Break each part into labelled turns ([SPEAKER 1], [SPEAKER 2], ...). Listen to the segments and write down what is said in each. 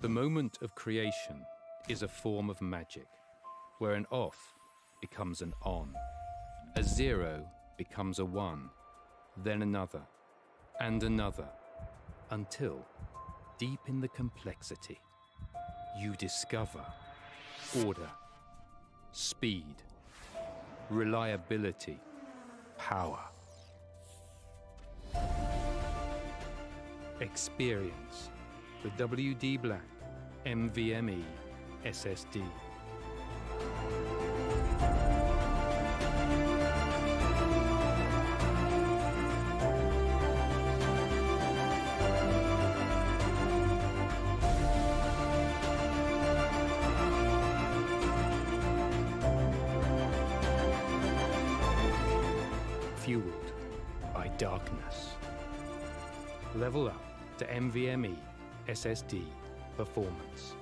[SPEAKER 1] The moment of creation is a form of magic, where an off becomes an on, a 0 becomes a 1, then another, and another, until, deep in the complexity, you discover order, speed, reliability, power. Experience the WD Black NVMe SSD. Fueled by darkness. Level up to NVMe SSD performance.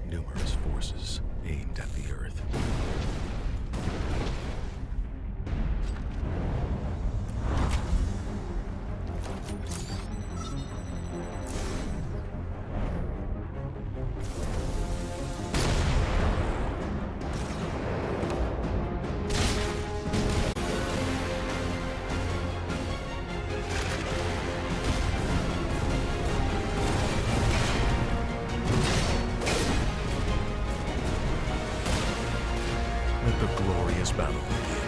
[SPEAKER 2] Numerous forces aimed at the Earth. Let the glorious battle begin.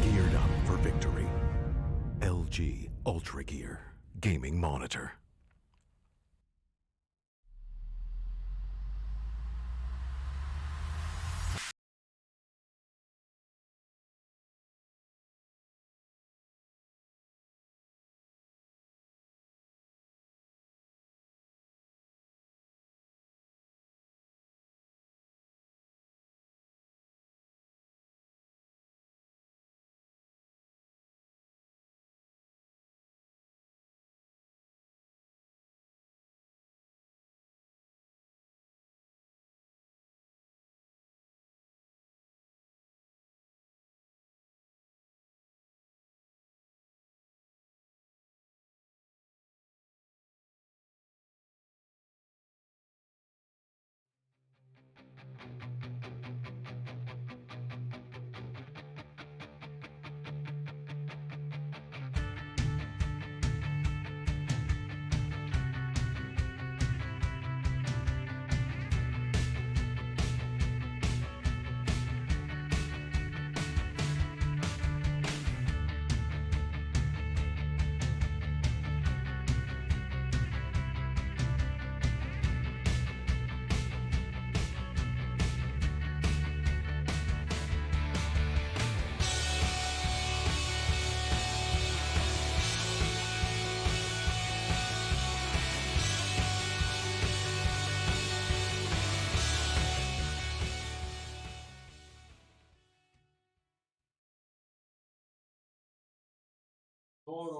[SPEAKER 2] Geared up for victory. LG Ultragear Gaming Monitor.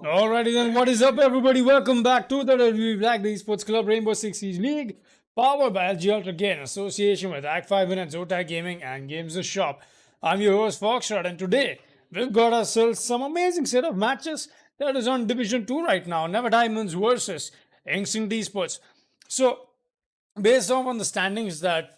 [SPEAKER 3] Alrighty then, what is up everybody? Welcome back to the LG Black, the Esports Club Rainbow Six Siege League, powered by LG Ultragear in association with Fibernet, Zotac Gaming and Games the Shop. I'm your host Foxtrot, and today we've got ourselves some amazing set of matches that is on Division 2 right now. Never Diamonds versus Instinct Esports. So, based off on the standings that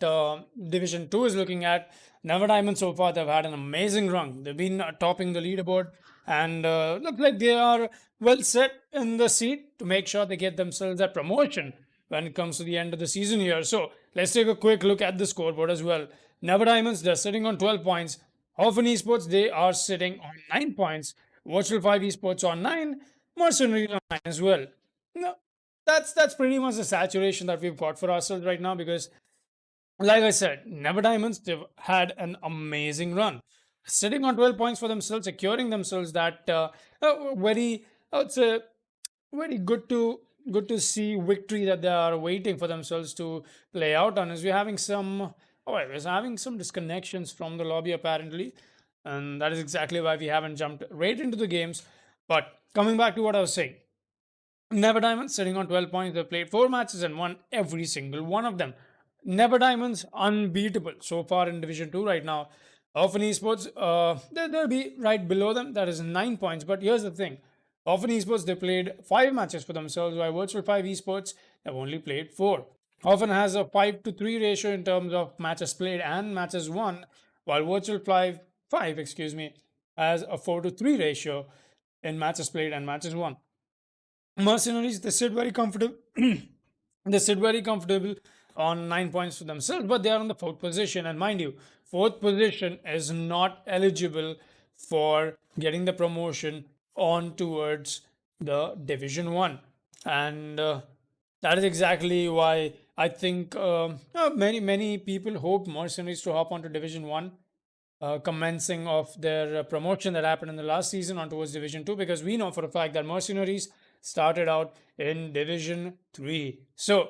[SPEAKER 3] Division 2 is looking at, Never Diamonds so far, they've had an amazing run. They've been topping the leaderboard and look like they are well set in the seat to make sure they get themselves that promotion when it comes to the end of the season here. So let's take a quick look at the scoreboard as well. Never Diamonds, they're sitting on 12 points. Hoffen Esports, they are sitting on 9 points. Virtual 5 Esports on 9. Mercenary on 9 as well. No, that's pretty much the saturation that we've got for ourselves right now, because like I said, Never Diamonds, they've had an amazing run. Sitting on 12 points for themselves, securing themselves that very, I would say, very good to see victory that they are waiting for themselves to play out on. As we're having some, we're having some disconnections from the lobby apparently, and that is exactly why we haven't jumped right into the games. But coming back to what I was saying, Never Diamonds sitting on 12 points. They've played 4 matches and won every single one of them. Never Diamonds unbeatable so far in Division 2 right now. Often Esports, they'll be right below them. That is 9 points. But here's the thing. Often Esports, they played 5 matches for themselves, while Virtual 5 Esports have only played 4. Often has a 5-to-3 ratio in terms of matches played and matches won, while Virtual 5, excuse me, has a 4-to-3 ratio in matches played and matches won. Mercenaries, they sit very comfortable. They sit very comfortable on 9 points for themselves, but they are on the fourth position. And mind you, fourth position is not eligible for getting the promotion on towards the Division 1. And that is exactly why I think many people hope Mercenaries to hop onto Division 1, commencing of their promotion that happened in the last season on towards Division 2, because we know for a fact that Mercenaries started out in Division 3. So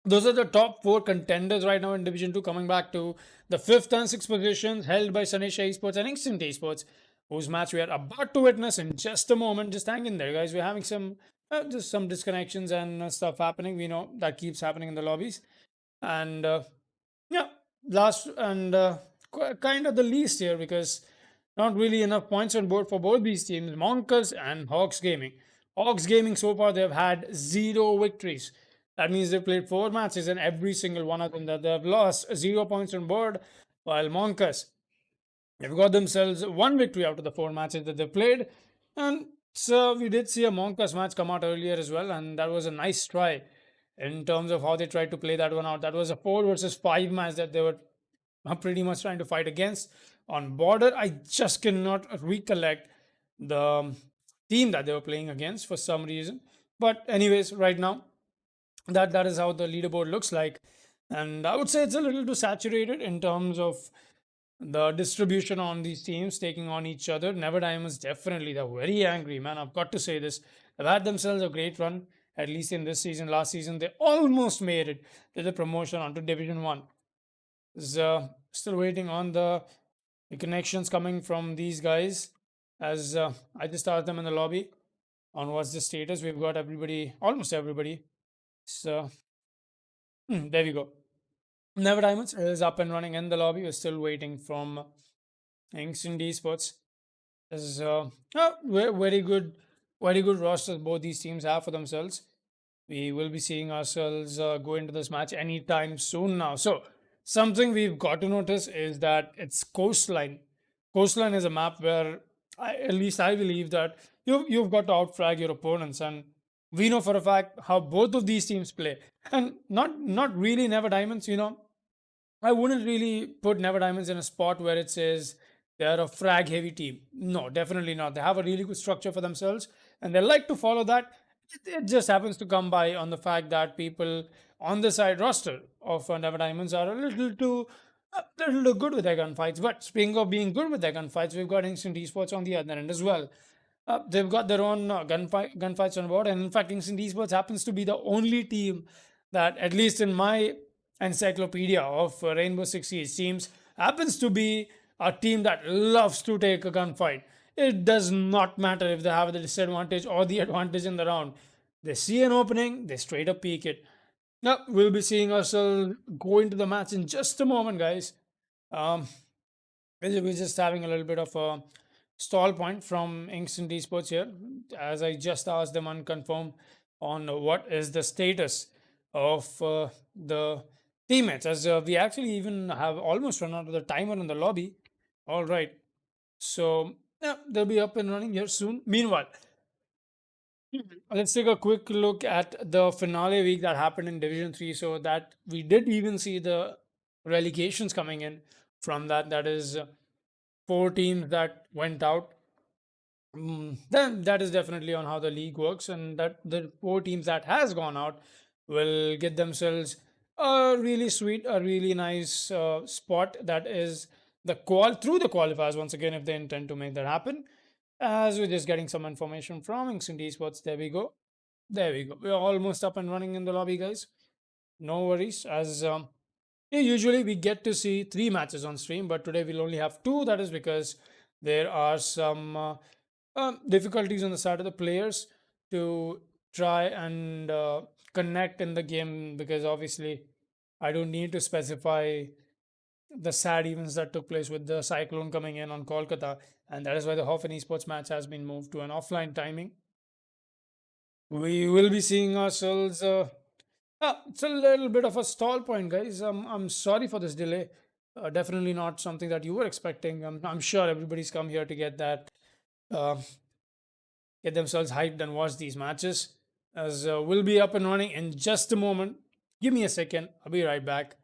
[SPEAKER 3] those are the top 4 contenders right now in Division 2, coming back to the 5th and 6th positions held by Sanisha Esports and Instant Esports, whose match we are about to witness in just a moment. Just hang in there, guys. We're having some just some disconnections and stuff happening. We know that keeps happening in the lobbies. And yeah, last and kind of the least here, because not really enough points on board for both these teams, Monkers and Hawks Gaming. Hawks Gaming, so far they've had 0 victories. That means they've played 4 matches and every single one of them that they've lost, 0 points on board, while Monkers, they've got themselves 1 victory out of the 4 matches that they've played. And so we did see a Monkers match come out earlier as well, and that was a nice try in terms of how they tried to play that one out. That was a 4 versus 5 match that they were pretty much trying to fight against. On border, I just cannot recollect the team that they were playing against for some reason. But anyways, right now, that is how the leaderboard looks like. And I would say it's a little too saturated in terms of the distribution on these teams taking on each other. Never Diamonds, definitely, they're very angry, man. I've got to say this. They've had themselves a great run, at least in this season. Last season, they almost made it to the promotion onto Division 1. Still waiting on the connections coming from these guys, as I just asked them in the lobby on what's the status. We've got everybody, almost everybody. So there we go. Never Diamonds is up and running in the lobby. We're still waiting from Instant Esports. This is very good, very good rosters both these teams have for themselves. We will be seeing ourselves go into this match anytime soon now. So something we've got to notice is that it's Coastline. Coastline is a map where at least I believe that you've got to outfrag your opponents, and we know for a fact how both of these teams play. And not really Never Diamonds, I wouldn't really put Never Diamonds in a spot where it says they're a frag heavy team. No, definitely not. They have a really good structure for themselves and they like to follow that. It just happens to come by on the fact that people on the side roster of Never Diamonds are a little too good with their gunfights. But speaking of being good with their gunfights, we've got Instant Esports on the other end as well. They've got their own gunfights on board, and in fact, Instant Esports happens to be the only team that, at least in my encyclopedia of Rainbow Six Siege teams, happens to be a team that loves to take a gunfight. It does not matter if they have the disadvantage or the advantage in the round. They see an opening, they straight up peek it. Now, we'll be seeing ourselves go into the match in just a moment, guys. Um, we're just having a little bit of a stall point from Instant Esports here, as I just asked them unconfirmed on what is the status of the teammates, as we actually even have almost run out of the timer in the lobby. All right, so yeah, they'll be up and running here soon. Meanwhile, let's take a quick look at the finale week that happened in Division 3, so that we did even see the relegations coming in from that. That is 4 teams that went out. Then that is definitely on how the league works, and that the 4 teams that has gone out will get themselves a really sweet, a really nice spot. That is the through the qualifiers once again, if they intend to make that happen. As we're just getting some information from Instant Esports. There we go. There we go. We're almost up and running in the lobby, guys. No worries. As yeah, usually we get to see 3 matches on stream, but today we'll only have 2. That is because there are some difficulties on the side of the players to try and connect in the game, because obviously I don't need to specify the sad events that took place with the cyclone coming in on Kolkata, and that is why the Hoffen Esports match has been moved to an offline timing. We will be seeing ourselves. It's a little bit of a stall point, guys. I'm sorry for this delay. Definitely not something that you were expecting. I'm sure everybody's come here to get that, uh, get themselves hyped and watch these matches. As we'll be up and running in just a moment. Give me a second. I'll be right back.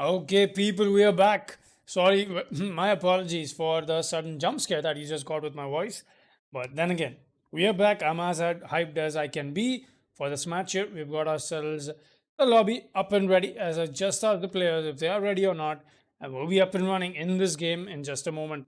[SPEAKER 3] Okay, people, we are back. Sorry, my apologies for the sudden jump scare that you just got with my voice. But then again, We are back. I'm as hyped as I can be for this match here. We've got ourselves the lobby up and ready as I just asked the players if they are ready or not. And we'll be up and running in this game in just a moment.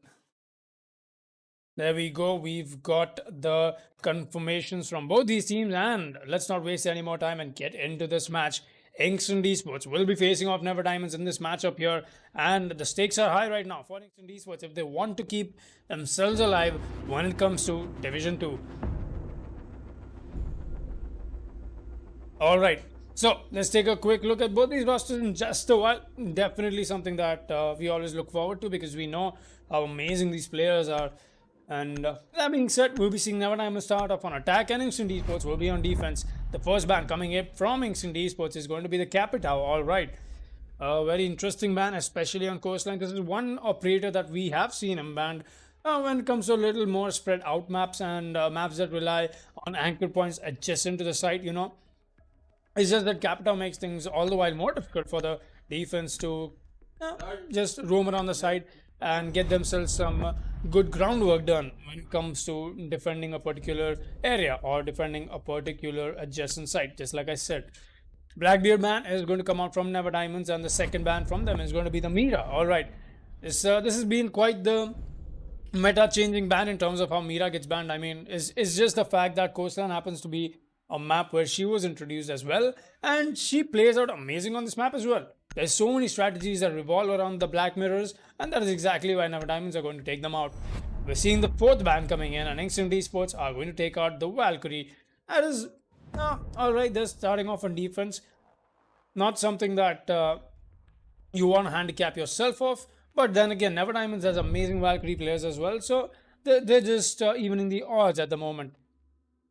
[SPEAKER 3] There we go. We've got the confirmations from both these teams, and let's not waste any more time and get into this match. Inkson Esports will be facing off Never Diamonds in this matchup here, and the stakes are high right now for Inkson Esports if they want to keep themselves alive when it comes to Division 2. Alright, so let's take a quick look at both these rosters in just a while. Definitely something that we always look forward to because we know how amazing these players are. And that being said, we'll be seeing Never Diamonds start off on attack, and Inkson Esports will be on defense. The first ban coming in from Inkson Esports is going to be the Capitao. Alright, a very interesting ban, especially on coastline. This is one operator that we have seen him banned when it comes to a little more spread out maps and maps that rely on anchor points adjacent to the site, you know. It's just that Capitao makes things all the while more difficult for the defense to just roam around the side and get themselves some good groundwork done when it comes to defending a particular area or defending a particular adjacent site. Just like I said, Blackbeard ban is going to come out from Never Diamonds, and the second ban from them is going to be the Mira. Alright, this has been quite the meta-changing ban in terms of how Mira gets banned. I mean, it's just the fact that Coastline happens to be a map where she was introduced as well, and she plays out amazing on this map as well. There's so many strategies that revolve around the Black Mirrors, and that is exactly why Never Diamonds are going to take them out. We're seeing the fourth ban coming in, and Inkson Esports are going to take out the Valkyrie. That is, alright, they're starting off on defense. Not something that you want to handicap yourself off, but then again, Never Diamonds has amazing Valkyrie players as well, so they're just evening the odds at the moment.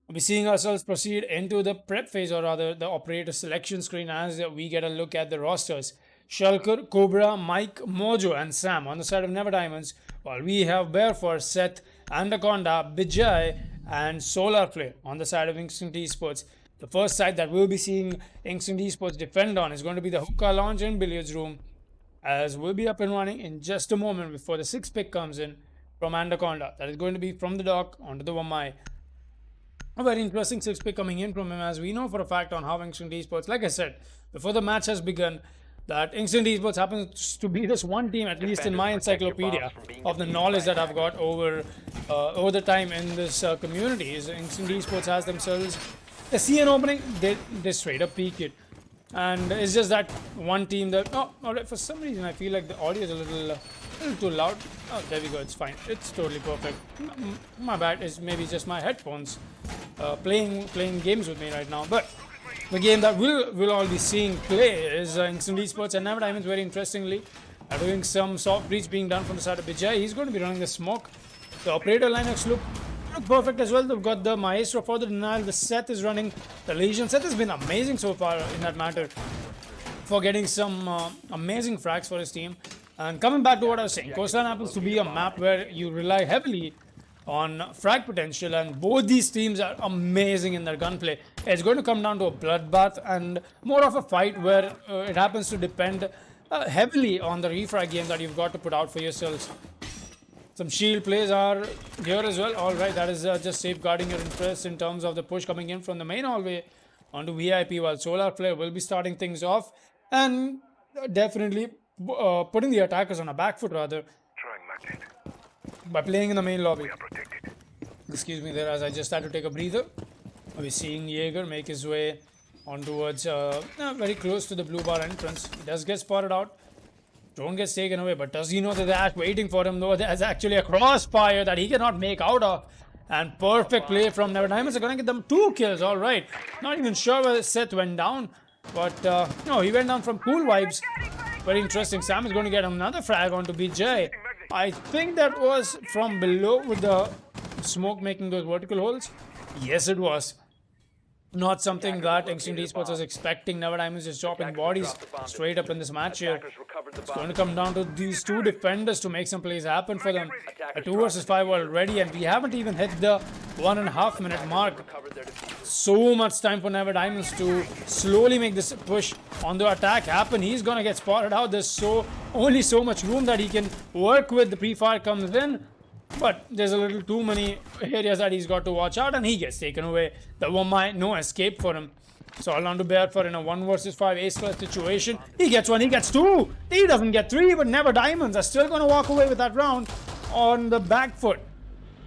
[SPEAKER 3] We'll be seeing ourselves proceed into the prep phase, or rather the operator selection screen, as we get a look at the rosters. Shulker, Cobra, Mike, Mojo and Sam on the side of Never Diamonds, while we have Bearfor, Seth, Anaconda, Bijay and Solar Flare on the side of Inkson Esports. The first side that we'll be seeing Inkson Esports defend on is going to be the hookah lounge and billiards room, as we'll be up and running in just a moment before the sixth pick comes in from Anaconda. That is going to be from the dock onto the Wamai. A very interesting sixth pick coming in from him, as we know for a fact on how Inkson Esports, like I said, before the match has begun, that Inkson Esports happens to be this one team, at least in my encyclopedia of the knowledge that I've got over the time in this community, is Inkson Esports has themselves, they see an opening, they straight up peek it. And it's just that one team that, alright, for some reason I feel like the audio is a little too loud. Oh, there we go, it's fine, it's totally perfect. My bad, it's maybe just my headphones playing games with me right now. But the game that we'll all be seeing play is Inkson Esports and Never Diamonds. Very interestingly, are doing some soft breach being done from the side of Bijay. He's going to be running the smoke. The operator lineups look perfect as well. They've got the Maestro for the denial. The Seth is running the Legion. Seth has been amazing so far in that matter for getting some amazing frags for his team. And coming back to what I was saying, Coastline happens to be a map where you rely heavily on frag potential, and both these teams are amazing in their gunplay. It's going to come down to a bloodbath and more of a fight where it happens to depend heavily on the refrag game that you've got to put out for yourselves. Some shield plays are here as well. Alright, that is just safeguarding your interest in terms of the push coming in from the main hallway onto VIP, while Solar Flare will be starting things off and definitely putting the attackers on a back foot rather by playing in the main lobby. Excuse me there, as I just had to take a breather. We're seeing Jaeger make his way on towards very close to the blue bar entrance. He does get spotted out. Drone gets taken away, but does he know that they're waiting for him, though? There's actually a crossfire that he cannot make out of. And perfect play from Never Diamonds are going to get them 2 kills. Alright, not even sure where Seth went down, but no, he went down from cool vibes. Very interesting. Sam is going to get another frag onto BJ. I think that was from below with the smoke making those vertical holes. Yes, it was. Not something that Inkson Esports was expecting. Never Diamonds just dropping bodies straight up in this match here. It's going to come down to these two defenders to make some plays happen for them. A 2 versus 5 already, and we haven't even hit the 1.5 minute mark. So much time for Never Diamonds to slowly make this push on the attack happen. He's going to get spotted out. There's only so much room that he can work with. The pre-fire comes in. But there's a little too many areas that he's got to watch out, and he gets taken away. The Wamai, no escape for him. So all on to bear for in a 1 versus 5 ace class situation. He gets 1, he gets 2. He doesn't get 3, but Never Diamonds are still going to walk away with that round on the back foot.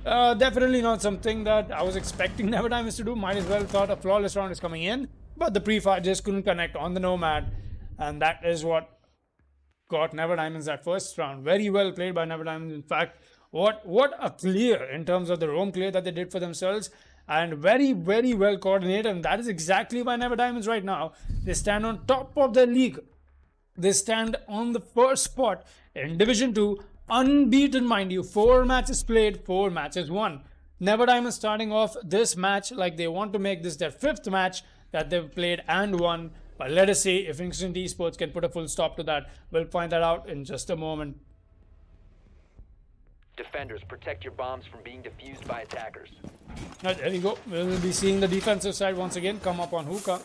[SPEAKER 3] Definitely not something that I was expecting Never Diamonds to do. Might as well thought a flawless round is coming in. But the pre-fire just couldn't connect on the Nomad. And that is what got Never Diamonds that first round. Very well played by Never Diamonds. In fact, what a clear in terms of the roam clear that they did for themselves. And very, very well coordinated. And that is exactly why Never Diamonds right now, they stand on top of their league. They stand on the first spot in Division 2. Unbeaten, mind you. 4 matches played, 4 matches won. Never Diamonds starting off this match like they want to make this their 5th match that they've played and won. But let us see if Instant Esports can put a full stop to that. We'll find that out in just a moment.
[SPEAKER 4] Defenders, protect your bombs from being defused by attackers.
[SPEAKER 3] There we go. We'll be seeing the defensive side once again come up on hookah.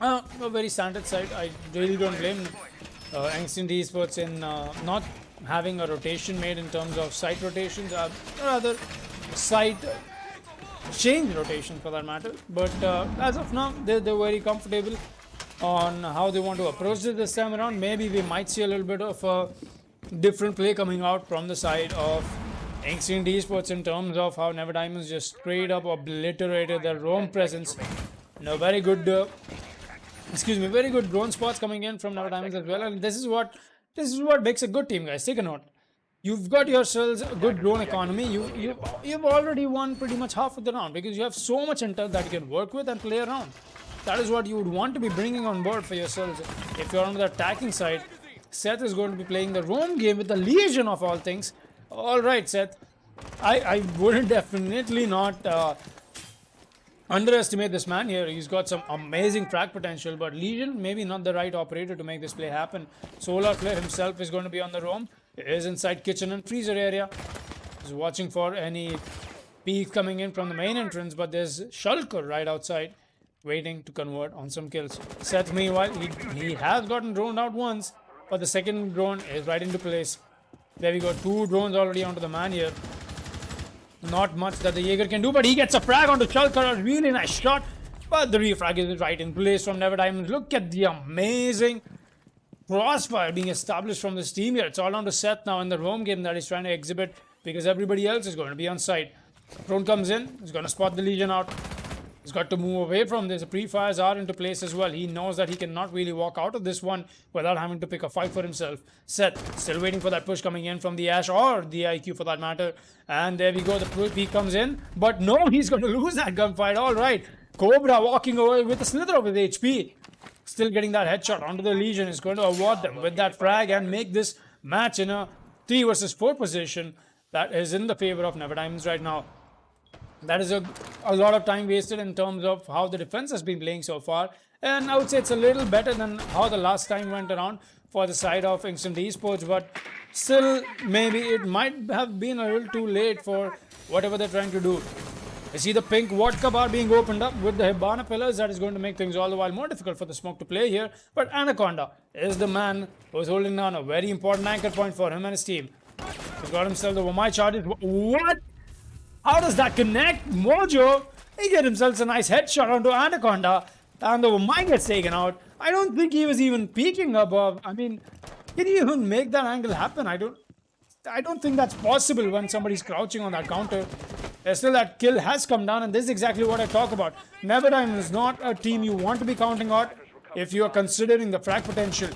[SPEAKER 3] A very standard side. I really don't blame Instant Esports in not having a rotation made in terms of site rotations, rather site change rotation for that matter. But as of now, they're very comfortable on how they want to approach this time around. Maybe we might see a little bit of a different play coming out from the side of Instant Esports in terms of how Never Diamonds just straight up obliterated their roam presence. Very good, very good drone spots coming in from Never Diamonds as well. And this is what makes a good team, guys. Take a note. You've got yourselves a good drone economy. You've already won pretty much half of the round because you have so much intel that you can work with and play around. That is what you would want to be bringing on board for yourselves. If you're on the attacking side, Seth is going to be playing the roam game with the Legion of all things. Alright, Seth. I wouldn't definitely not underestimate this man here. He's got some amazing frag potential, but Legion maybe not the right operator to make this play happen. Solar Flare himself is going to be on the roam. He is inside kitchen and freezer area. He's watching for any peek coming in from the main entrance, but there's Shulker right outside waiting to convert on some kills. Seth, meanwhile, he has gotten droned out once, but the second drone is right into place. There we go, 2 drones already onto the man here. Not much that the Jaeger can do, but he gets a frag onto Shulker. A really nice shot, but the refrag is right in place from Never Diamonds. Look at the amazing crossfire being established from this team here. It's all down to Seth now in the roam game that he's trying to exhibit because everybody else is going to be on site. Drone comes in, he's going to spot the Legion out. He's got to move away from this. The pre-fires are into place as well. He knows that he cannot really walk out of this one without having to pick a fight for himself. Seth still waiting for that push coming in from the Ash or the IQ for that matter. And there we go. The peek comes in. But no, he's going to lose that gunfight. All right. Cobra walking away with a slither of his HP. Still getting that headshot onto the Legion. Is going to award them with that frag and make this match in a 3 versus 4 position. That is in the favor of Never Diamonds right now. That is a lot of time wasted in terms of how the defense has been playing so far. And I would say it's a little better than how the last time went around for the side of Instant Esports. But still, maybe it might have been a little too late for whatever they're trying to do. You see the pink vodka bar being opened up with the Hibana pillars. That is going to make things all the while more difficult for the smoke to play here. But Anaconda is the man who's holding down a very important anchor point for him and his team. He's got himself the Wamai charges. What? How does that connect? Mojo, he get himself a nice headshot onto Anaconda. And the Wamai gets taken out. I don't think he was even peeking above. I mean, can you even make that angle happen? I don't think that's possible when somebody's crouching on that counter. Still, that kill has come down, and this is exactly what I talk about. Never Diamond is not a team you want to be counting out if you are considering the frag potential.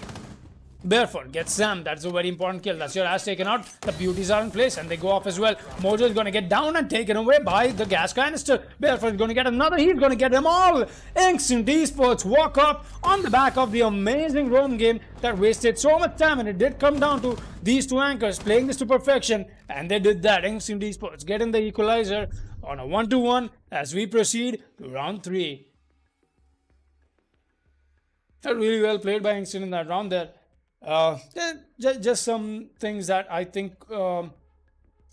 [SPEAKER 3] Barefoot gets Sam. That's a very important kill. That's your ass taken out. The beauties are in place and they go off as well. Mojo is going to get down and taken away by the gas canister. Barefoot is going to get another. He's going to get them all. Instant Esports walk up on the back of the amazing roam game that wasted so much time, and it did come down to these 2 anchors playing this to perfection, and they did that. Instant Esports getting the equalizer on a 1-1 as we proceed to round 3. Really well played by Instant in that round there. Just some things that I think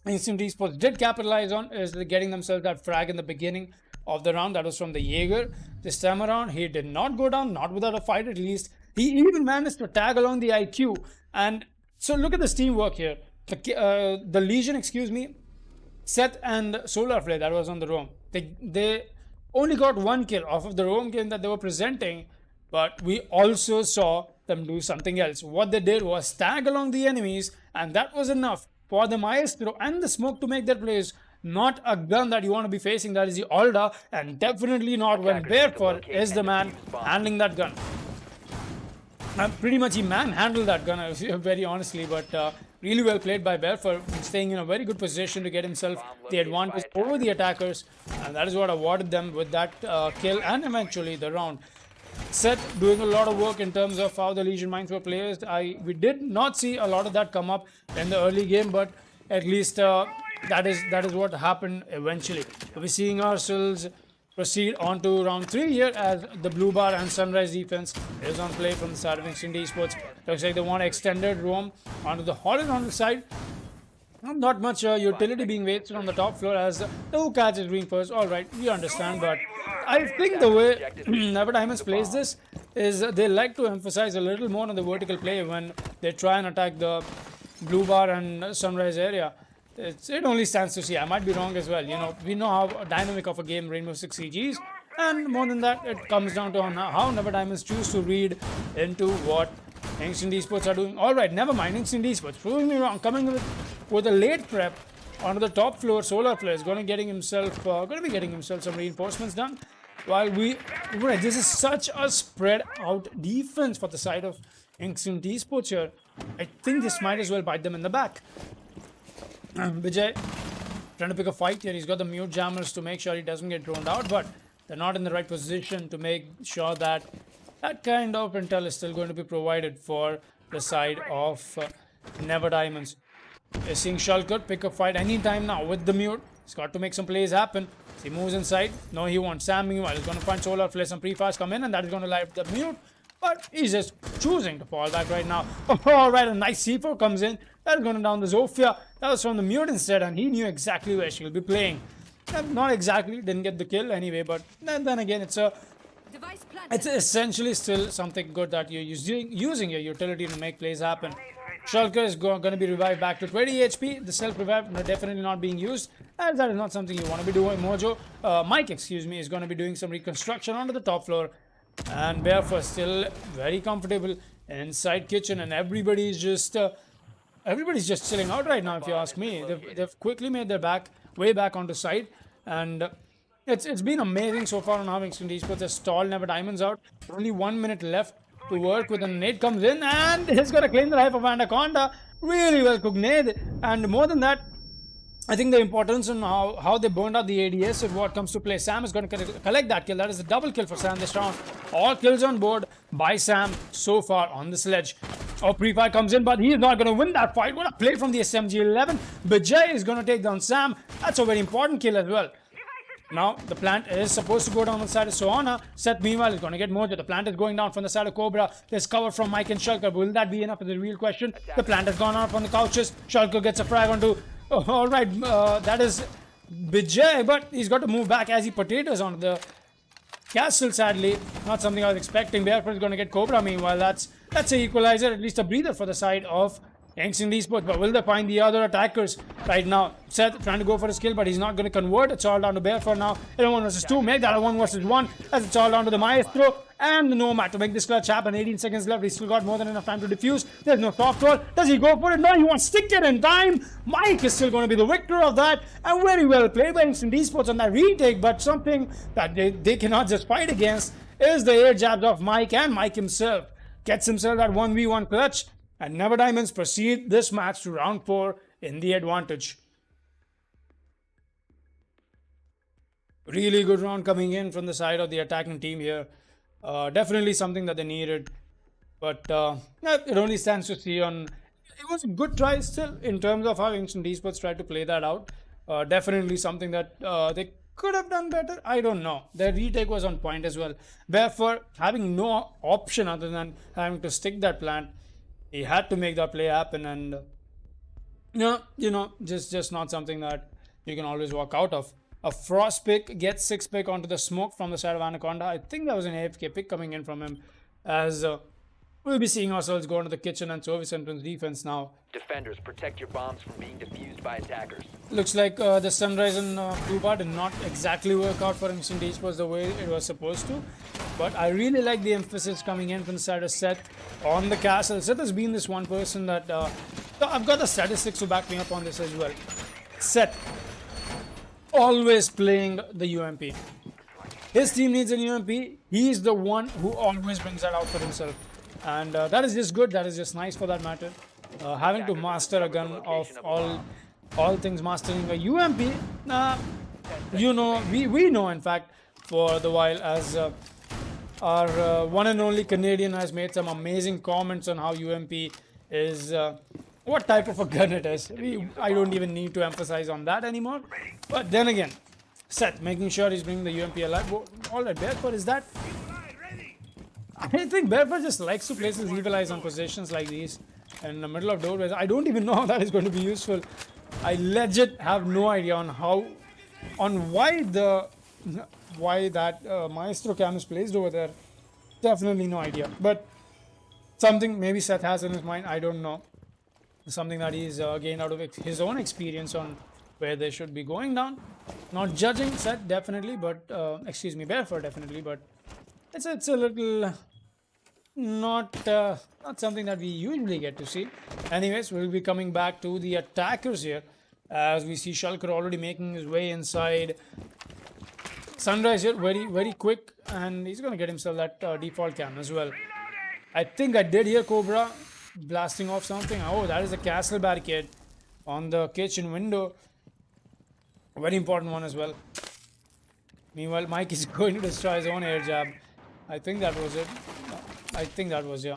[SPEAKER 3] Instant Esports did capitalize on is getting themselves that frag in the beginning of the round. That was from the Jaeger. This time around, he did not go down, not without a fight at least. He even managed to tag along the IQ. And so look at this teamwork here. The Legion, Seth and Solar Flare that was on the roam, they only got one kill off of the roam game that they were presenting, but we also saw them do something else. What they did was tag along the enemies, and that was enough for the Maestro and the Smoke to make their plays. Not a gun that you want to be facing, that is the Alda, and definitely not when Barefoot is the man handling that gun. Pretty much he manhandled that gun, very honestly, but really well played by Barefoot, staying in a very good position to get himself the advantage over the attackers, and that is what awarded them with that kill and eventually the round. Seth doing a lot of work in terms of how the Legion Mines were placed. We did not see a lot of that come up in the early game, but at least that is what happened eventually. We're seeing ourselves proceed on to round 3 here as the Blue Bar and Sunrise defense is on play from the side of Instant Esports. Looks like they want extended roam onto the horizontal side. Not much utility being wasted on the top floor as the who catches green first. Alright, we understand, but I think the way Never Diamonds plays this is they like to emphasize a little more on the vertical play when they try and attack the Blue Bar and Sunrise area. It only stands to see. I might be wrong as well. You know, we know how dynamic of a game Rainbow Six Siege is, and more than that, it comes down to how Never Diamonds choose to read into what Instant Esports are doing. Alright, never mind, Instant Esports proving me wrong, coming with a late prep onto the top floor. Solar Flare is going to be getting himself some reinforcements done. While this is such a spread out defense for the side of Instant Esports here. I think this might as well bite them in the back. Vijay trying to pick a fight here. He's got the mute jammers to make sure he doesn't get droned out, but they're not in the right position to make sure that that kind of intel is still going to be provided for the side of Never Diamonds. You're seeing Shulker pick a fight anytime now with the mute. He's got to make some plays happen. He moves inside. No, he won't. Sam meanwhile is going to find Solar Flare. Some pre-fires come in, and that is going to light the mute. But he's just choosing to fall back right now. Alright, a nice C4 comes in. That is going down the Zofia. That was from the mute instead, and he knew exactly where she'll be playing. Not exactly, didn't get the kill anyway, but then again, it's essentially still something good that you're using your utility to make plays happen. Shulker is going to be revived back to 20 HP. The self-revive definitely not being used, as that is not something you want to be doing. Mike, excuse me, is going to be doing some reconstruction onto the top floor. And Barefoot still very comfortable inside kitchen, and everybody's just chilling out right now, if you ask me. They've quickly made their way back onto site, and it's been amazing so far on how Instant Esports has stalled Never Diamonds out. Only 1 minute left to work with, a nade comes in, and he's got to claim the life of Anaconda. Really well cooked nade, and more than that, I think the importance on how they burned out the ADS and what comes to play. Sam is going to collect that kill. That is a double kill for Sam this round. All kills on board by Sam so far on the sledge. Pre-fire comes in, but he is not going to win that fight. What a play from the SMG-11. Vijay is going to take down Sam. That's a very important kill as well. Now, the plant is supposed to go down on the side of Sohana. Seth, meanwhile, is going to get Mojo. The plant is going down from the side of Cobra. There's cover from Mike and Shulker. Will that be enough is the real question. The plant has gone up on the couches. Shulker gets a frag onto... Oh, alright, that is Vijay, but he's got to move back as he potatoes onto the castle, sadly. Not something I was expecting. Barefoot is going to get Cobra, meanwhile. That's an equalizer, at least a breather for the side of Instant Esports. But will they find the other attackers right now? Seth trying to go for his kill, but he's not going to convert. It's all down to Barefoot now. 1 versus 2. Make that a 1 versus 1. As it's all down to the Maestro and the Nomad to make this clutch happen. 18 seconds left. He's still got more than enough time to defuse. There's no soft roll. Does he go for it? No, he wants to stick it in time. Mike is still going to be the victor of that. And very well played by Instant Esports on that retake. But something that they cannot just fight against is the air jabs of Mike, and Mike himself gets himself that 1v1 clutch. And Never Diamonds proceed this match to round 4 in the advantage. Really good round coming in from the side of the attacking team here. Definitely something that they needed. But it only stands to see on... It was a good try still in terms of how Instant Esports tried to play that out. Definitely something that they could have done better. I don't know. Their retake was on point as well. Therefore, having no option other than having to stick that plant, he had to make that play happen, and just not something that you can always walk out of. A frost pick gets 6 pick onto the smoke from the side of Anaconda. I think that was an AFK pick coming in from him, as We'll be seeing ourselves go into the kitchen and service entrance defense now.
[SPEAKER 4] Defenders, protect your bombs from being defused by attackers.
[SPEAKER 3] Looks like the Sunrise and Blue Bar did not exactly work out for Instant Esports the way it was supposed to. But I really like the emphasis coming in from the side of Seth on the castle. Seth has been this one person that I've got the statistics to back me up on this as well. Seth always playing the UMP. His team needs an UMP. He's the one who always brings that out for himself. And that is just good. That is just nice for that matter. Having to master a gun of all things, mastering a UMP. You know, we know in fact for the while as our one and only Canadian has made some amazing comments on how UMP is, what type of a gun it is. I don't even need to emphasize on that anymore. But then again, Seth making sure he's bringing the UMP alive. All right, Barefoot, is that? I think Barefoot just likes to place his evil eyes on positions like these in the middle of doorways. I don't even know how that is going to be useful. I legit have no idea on why that Maestro cam is placed over there. Definitely no idea. But something maybe Seth has in his mind, I don't know. Something that he's gained out of his own experience on where they should be going down. Not judging Seth definitely, but excuse me, Barefoot definitely, but it's a little not something that we usually get to see. Anyways, we'll be coming back to the attackers here as we see Shulker already making his way inside. Sunrise here, very quick, and he's gonna get himself that default cam as well. I think I did hear Cobra blasting off something. Oh, that is a castle barricade on the kitchen window. Very important one as well. Meanwhile, Mike is going to destroy his own air jab. I think that was it. I think that was, yeah.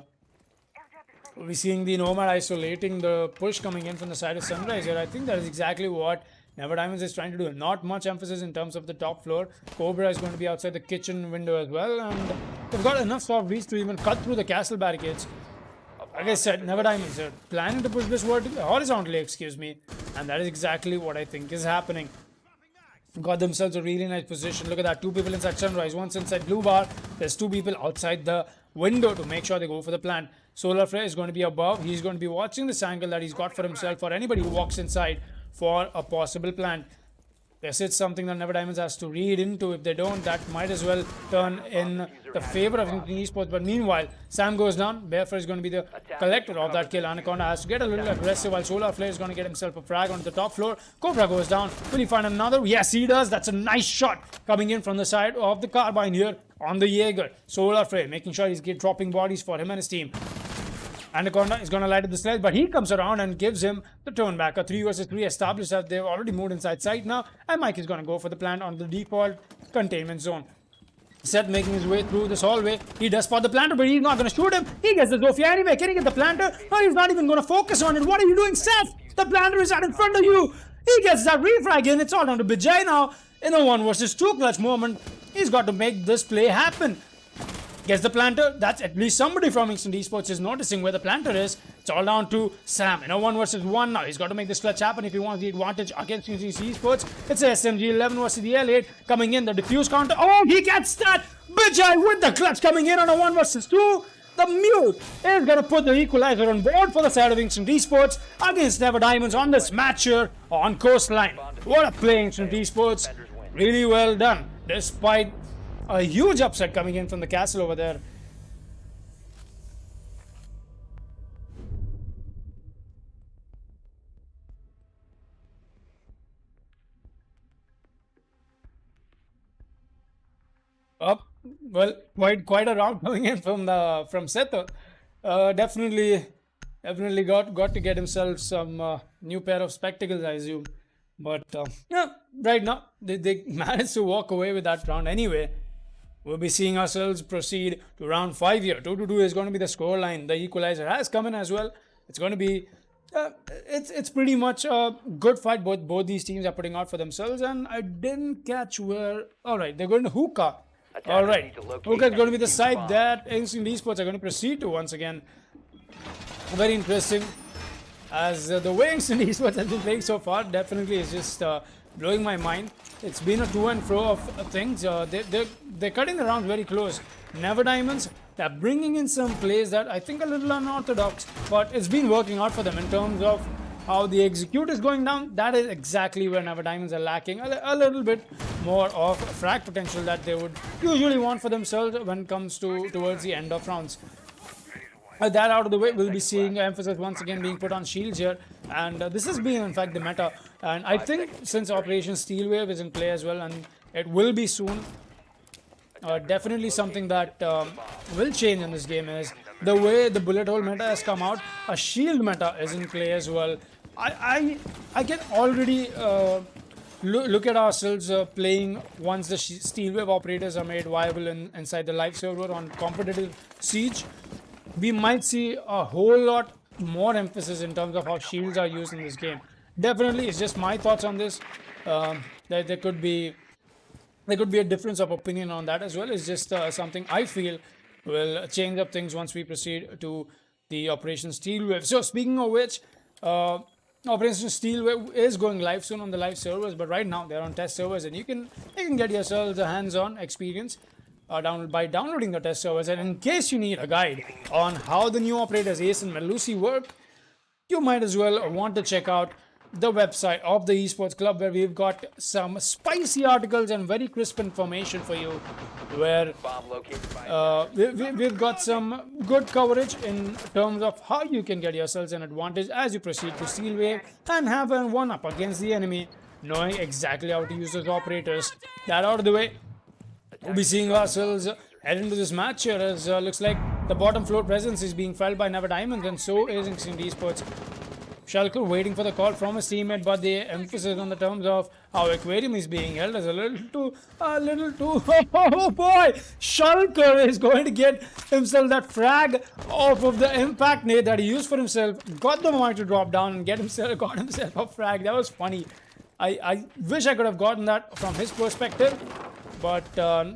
[SPEAKER 3] We're seeing the Nomad isolating the push coming in from the side of Sunrise here. I think that is exactly what Never Diamonds is trying to do. Not much emphasis in terms of the top floor. Cobra is going to be outside the kitchen window as well. And they've got enough soft reach to even cut through the castle barricades. Like I said, Never Diamonds are planning to push this horizontally, excuse me. And that is exactly what I think is happening. Got themselves a really nice position. Look at that. 2 people inside Sunrise. One's inside Blue Bar. There's 2 people outside the window to make sure they go for the plant. Solar Flare is going to be above. He's going to be watching this angle that he's got for himself for anybody who walks inside for a possible plant. This is something that Never Diamonds has to read into. If they don't, that might as well turn in the favor of Esports. But meanwhile, Sam goes down. Barefoot is going to be the collector of that kill. Anaconda has to get a little aggressive while Solar Flare is going to get himself a frag onto the top floor. Cobra goes down. Will he find another? Yes, he does. That's a nice shot coming in from the side of the carbine here on the Jaeger. Solar Flare making sure he's dropping bodies for him and his team. Anaconda is going to light up the sledge, but he comes around and gives him the turn back. A 3 versus 3 established that they've already moved inside sight now. And Mike is going to go for the plant on the default containment zone. Seth making his way through this hallway. He does spot the planter, but he's not going to shoot him. He gets the Zofia anyway. Can he get the planter? No, he's not even going to focus on it. What are you doing, Seth? The planter is right in front of you. He gets that refrag in. It's all down to Bijay now. In a 1 versus 2 clutch moment, he's got to make this play happen. Gets the planter. That's at least somebody from Instant Esports is noticing where the planter is. It's all down to Sam in a 1 versus 1 now. He's got to make this clutch happen if he wants the advantage against Instant Esports. It's a SMG 11 versus the L8 coming in. The diffuse counter. Oh, he gets that. Bijay with the clutch coming in on a 1 versus 2. The Mute is going to put the equalizer on board for the side of Instant Esports against Never Diamonds on this match here on Coastline. What a play, Instant Esports. Really well done. Despite a huge upset coming in from the castle over there. Well, quite a round coming in from Seth. Definitely got to get himself some new pair of spectacles, I assume. But yeah, right now they managed to walk away with that round anyway. We'll be seeing ourselves proceed to round 5 here. 2-2 is going to be the scoreline. The equalizer has come in as well. It's going to be, it's pretty much a good fight both these teams are putting out for themselves. And I didn't catch where. All right, they're going to Hookah. All right, Hookah is going to be the side that Instant Esports are going to proceed to once again. Very interesting, as the way Instant Esports has been playing so far definitely is just blowing my mind. It's been a to and fro of things. They're cutting the rounds very close. Never Diamonds They're bringing in some plays that I think are a little unorthodox, but it's been working out for them in terms of how the execute is going down. That is exactly where Never Diamonds are lacking a little bit more of frag potential that they would usually want for themselves when it comes to towards the end of rounds. With that out of the way, we'll be seeing emphasis once again being put on shields here, and this has been in fact the meta. And I think since Operation Steel Wave is in play as well, and it will be soon, definitely something that will change in this game is the way the bullet hole meta has come out. A shield meta is in play as well. I can already look at ourselves playing once the Steel Wave operators are made viable inside the live server on competitive Siege. We might see a whole lot more emphasis in terms of how shields are used in this game. Definitely, it's just my thoughts on this. There could be a difference of opinion on that as well. It's just something I feel will change up things once we proceed to the Operation Steel Wave. So speaking of which, Operation Steel Wave is going live soon on the live servers, but right now they're on test servers, and you can get yourselves a hands-on experience by downloading the test servers. And in case you need a guide on how the new operators Ace and Melusi work, you might as well want to check out the website of the Esports Club, where we've got some spicy articles and very crisp information for you, where we've got some good coverage in terms of how you can get yourselves an advantage as you proceed to Steel Wave and have a one-up against the enemy, knowing exactly how to use those operators. That out of the way, we'll be seeing ourselves head into this match here, as looks like the bottom floor presence is being felt by Never Diamonds, and so is Instinct Esports. Shulker waiting for the call from his teammate, but the emphasis on the terms of how Aquarium is being held is a little too, oh boy! Shulker is going to get himself that frag off of the impact nade that he used for himself, got the moment to drop down and got himself a frag. That was funny. I wish I could have gotten that from his perspective, but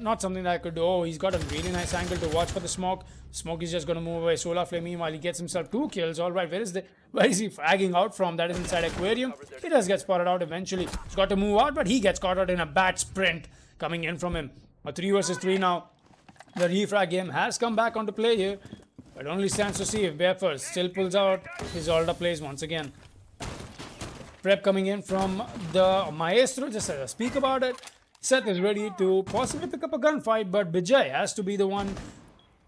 [SPEAKER 3] not something that I could do. Oh, he's got a really nice angle to watch for the smoke. Smoke is just going to move away. Solar Flame, meanwhile, he gets himself 2 kills. All right, where is he fragging out from? That is inside Aquarium. He does get spotted out eventually. He's got to move out, but he gets caught out in a bad sprint coming in from him. A 3 versus 3 now. The refrag game has come back onto play here. It only stands to see if Barefoot still pulls out his Alda plays once again. Prep coming in from the Maestro, just as I speak about it. Seth is ready to possibly pick up a gunfight, but Bijay has to be the one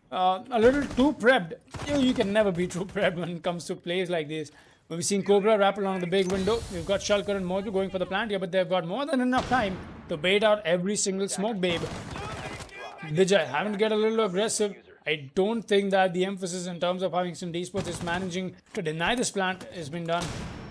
[SPEAKER 3] a little too prepped. You can never be too prepped when it comes to plays like this. We've seen Cobra wrap along the big window. We've got Shulker and Mojo going for the plant here, but they've got more than enough time to bait out every single smoke babe. Bijay having to get a little aggressive. I don't think that the emphasis in terms of how Instant Esports is managing to deny this plant has been done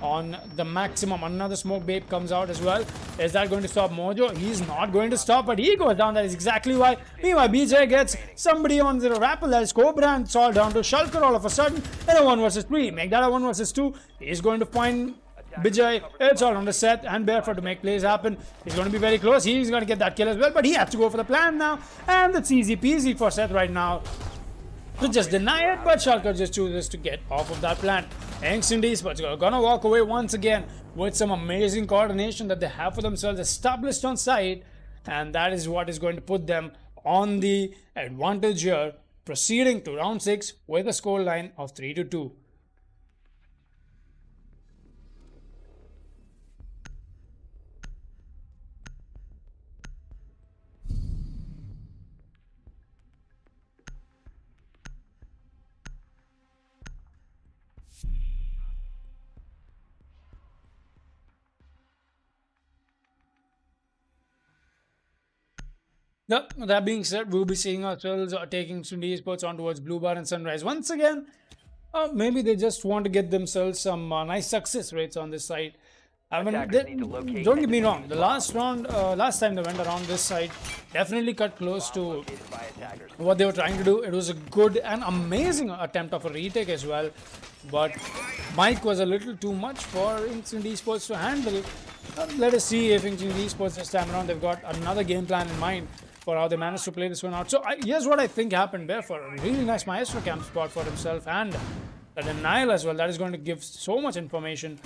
[SPEAKER 3] on the maximum. Another smoke babe comes out as well. Is that going to stop Mojo? He's not going to stop, but he goes down. That is exactly why. Meanwhile, BJ gets somebody on the rappel. That is Cobra, and it's all down to Shulker all of a sudden. And a 1 versus 3. Make that a 1 versus 2. He's going to find Bijay. It's all on the Seth and Barefoot to make plays happen. He's going to be very close. He's going to get that kill as well, but he has to go for the plan now. And it's easy peasy for Seth right now to just deny it, but Shulker just chooses to get off of that plant. Instant Esports are gonna walk away once again with some amazing coordination that they have for themselves established on site, and that is what is going to put them on the advantage here, proceeding to round 6 with a scoreline of 3-2. Yep, that being said, we'll be seeing ourselves taking Sundi Esports on towards Blue Bar and Sunrise once again. Maybe they just want to get themselves some nice success rates on this side. I mean, don't get me wrong, the last time they went around this side, definitely cut close to what they were trying to do. It was a good and amazing attempt of a retake as well, but Mike was a little too much for Instant Esports to handle. Let us see if Instant Esports this time around, they've got another game plan in mind for how they managed to play this one out. So here's what I think happened there. For a really nice Maestro camp spot for himself and a denial as well. That is going to give so much information.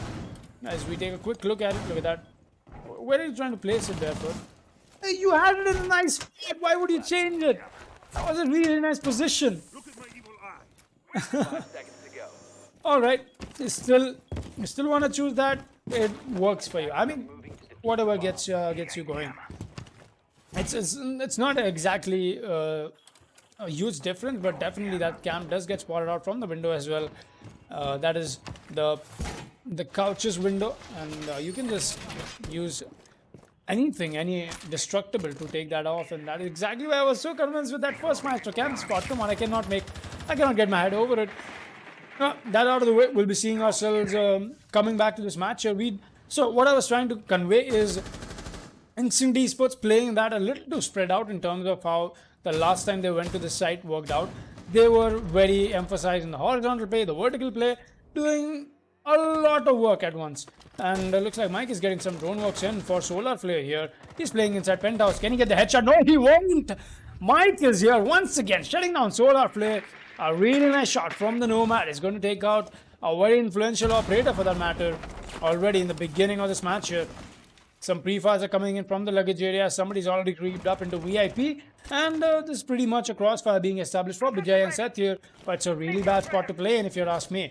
[SPEAKER 3] As we take a quick look at it, look at that. Where are you trying to place it there, bro? Hey, you had it in a nice spot. Why would you change it? That was a really nice position.
[SPEAKER 4] 5 seconds to go.
[SPEAKER 3] All right, you still want to choose that? It works for you. I mean, whatever gets you going. It's not exactly a huge difference, but definitely that camp does get spotted out from the window as well. That is the couches window, and you can just use anything, any destructible to take that off, and that is exactly why I was so convinced with that first match. So camp spot, come on, I cannot get my head over it. That out of the way, we'll be seeing ourselves coming back to this match here. So what I was trying to convey is Instinct Esports playing that a little too spread out in terms of how the last time they went to the site worked out. They were very emphasizing the horizontal play, the vertical play, doing a lot of work at once. And looks like Mike is getting some drone works in for Solar Flare here. He's playing inside Penthouse. Can he get the headshot? No, he won't. Mike is here once again, shutting down Solar Flare. A really nice shot from the Nomad is going to take out a very influential operator for that matter. Already in the beginning of this match here. Some pre-fires are coming in from the luggage area. Somebody's already creeped up into VIP. And this is pretty much a crossfire being established for Vijay and Seth here. But it's a really bad spot to play in if you ask me.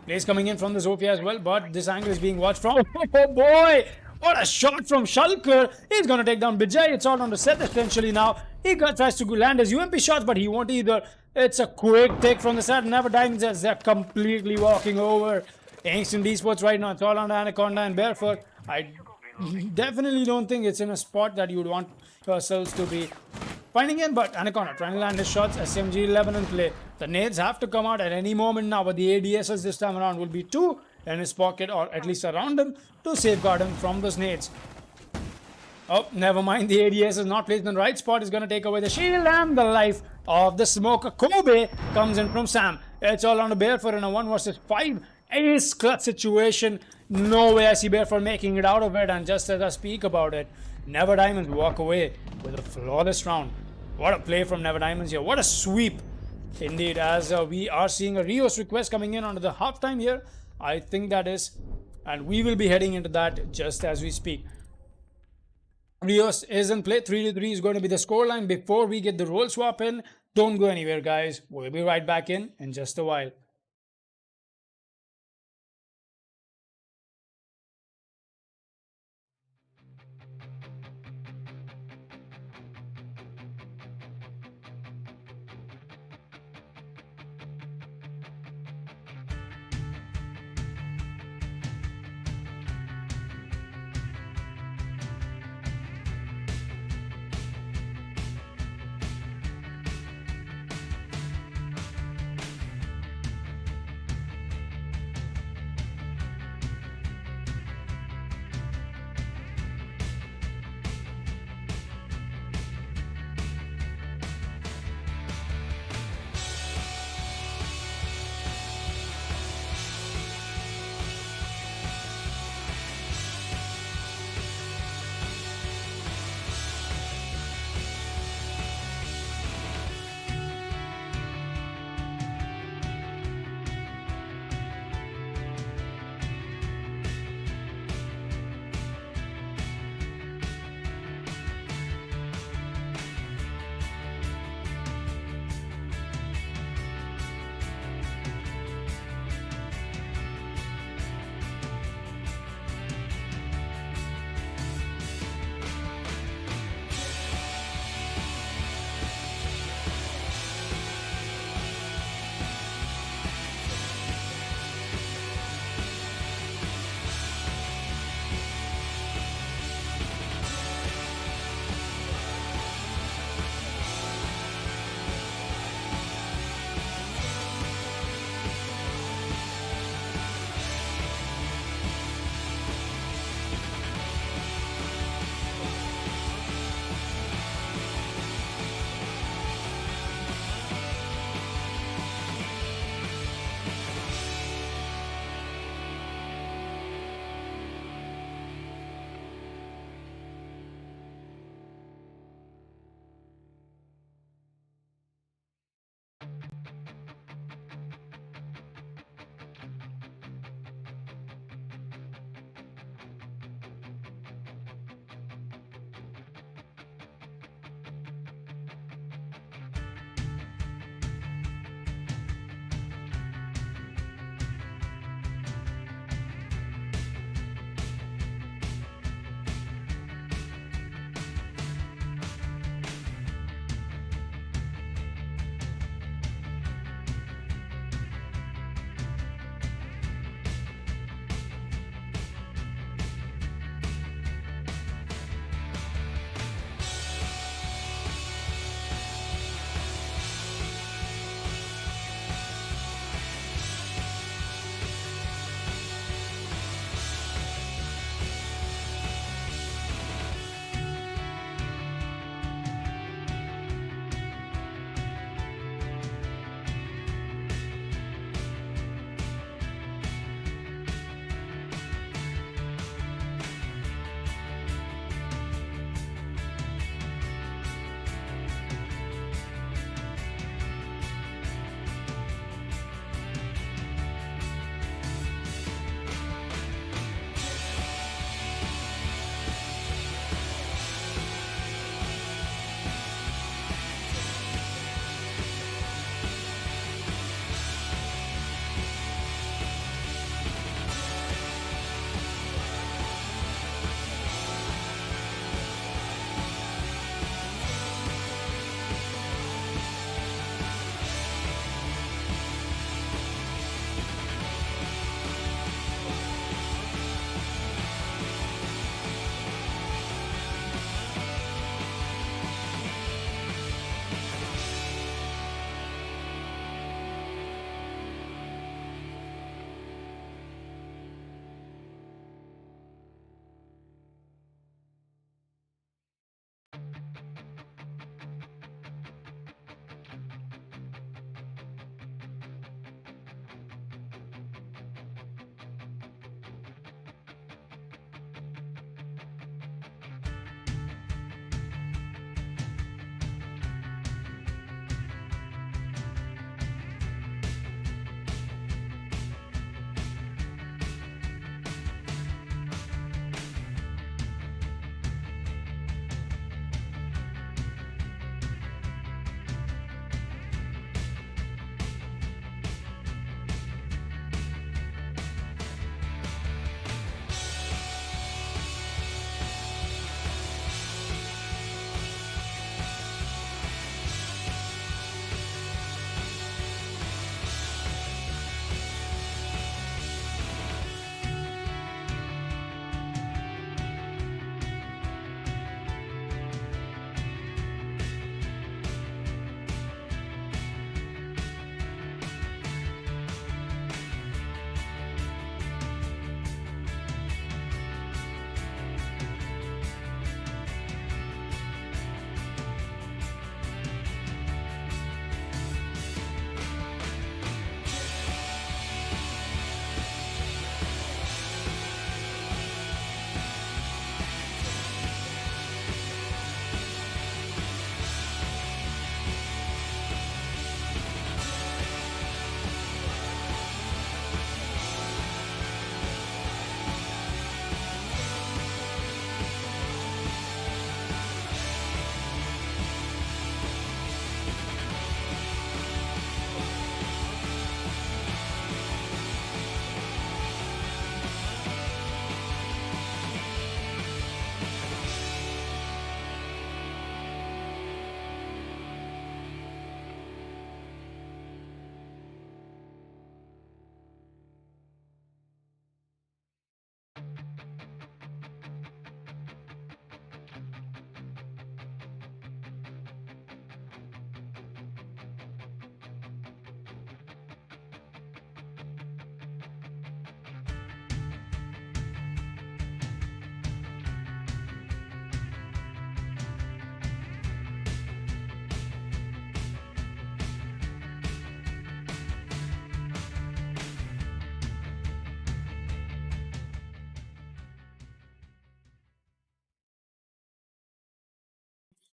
[SPEAKER 3] Plays coming in from the Zofia as well. But this angle is being watched from... Oh boy! What a shot from Shulker. He's going to take down Vijay. It's all on to Seth essentially now. He tries to land his UMP shots, but he won't either. It's a quick take from the set. Never Diamonds as they're completely walking over Instinct Esports right now. It's all on Anaconda and Barefoot. I definitely don't think it's in a spot that you would want yourselves to be finding in, but Anaconda trying to land his shots. SMG 11 in play. The nades have to come out at any moment now, but the ADSs this time around will be 2 in his pocket, or at least around him, to safeguard him from those nades. Oh, never mind. The ADS is not placed in the right spot. Is going to take away the shield, and the life of the smoker. Kobe comes in from Sam. It's all on the Barefoot in a 1 versus 5 ace clutch situation. No way I see Barefoot making it out of it, and just as I speak about it, Never Diamonds walk away with a flawless round. What a play from Never Diamonds here. What a sweep indeed, as we are seeing a Rios request coming in onto the halftime here. I think that is, and we will be heading into that just as we speak. Rios is in play. 3-3 is going to be the scoreline before we get the role swap in. Don't go anywhere, guys. We'll be right back in just a while.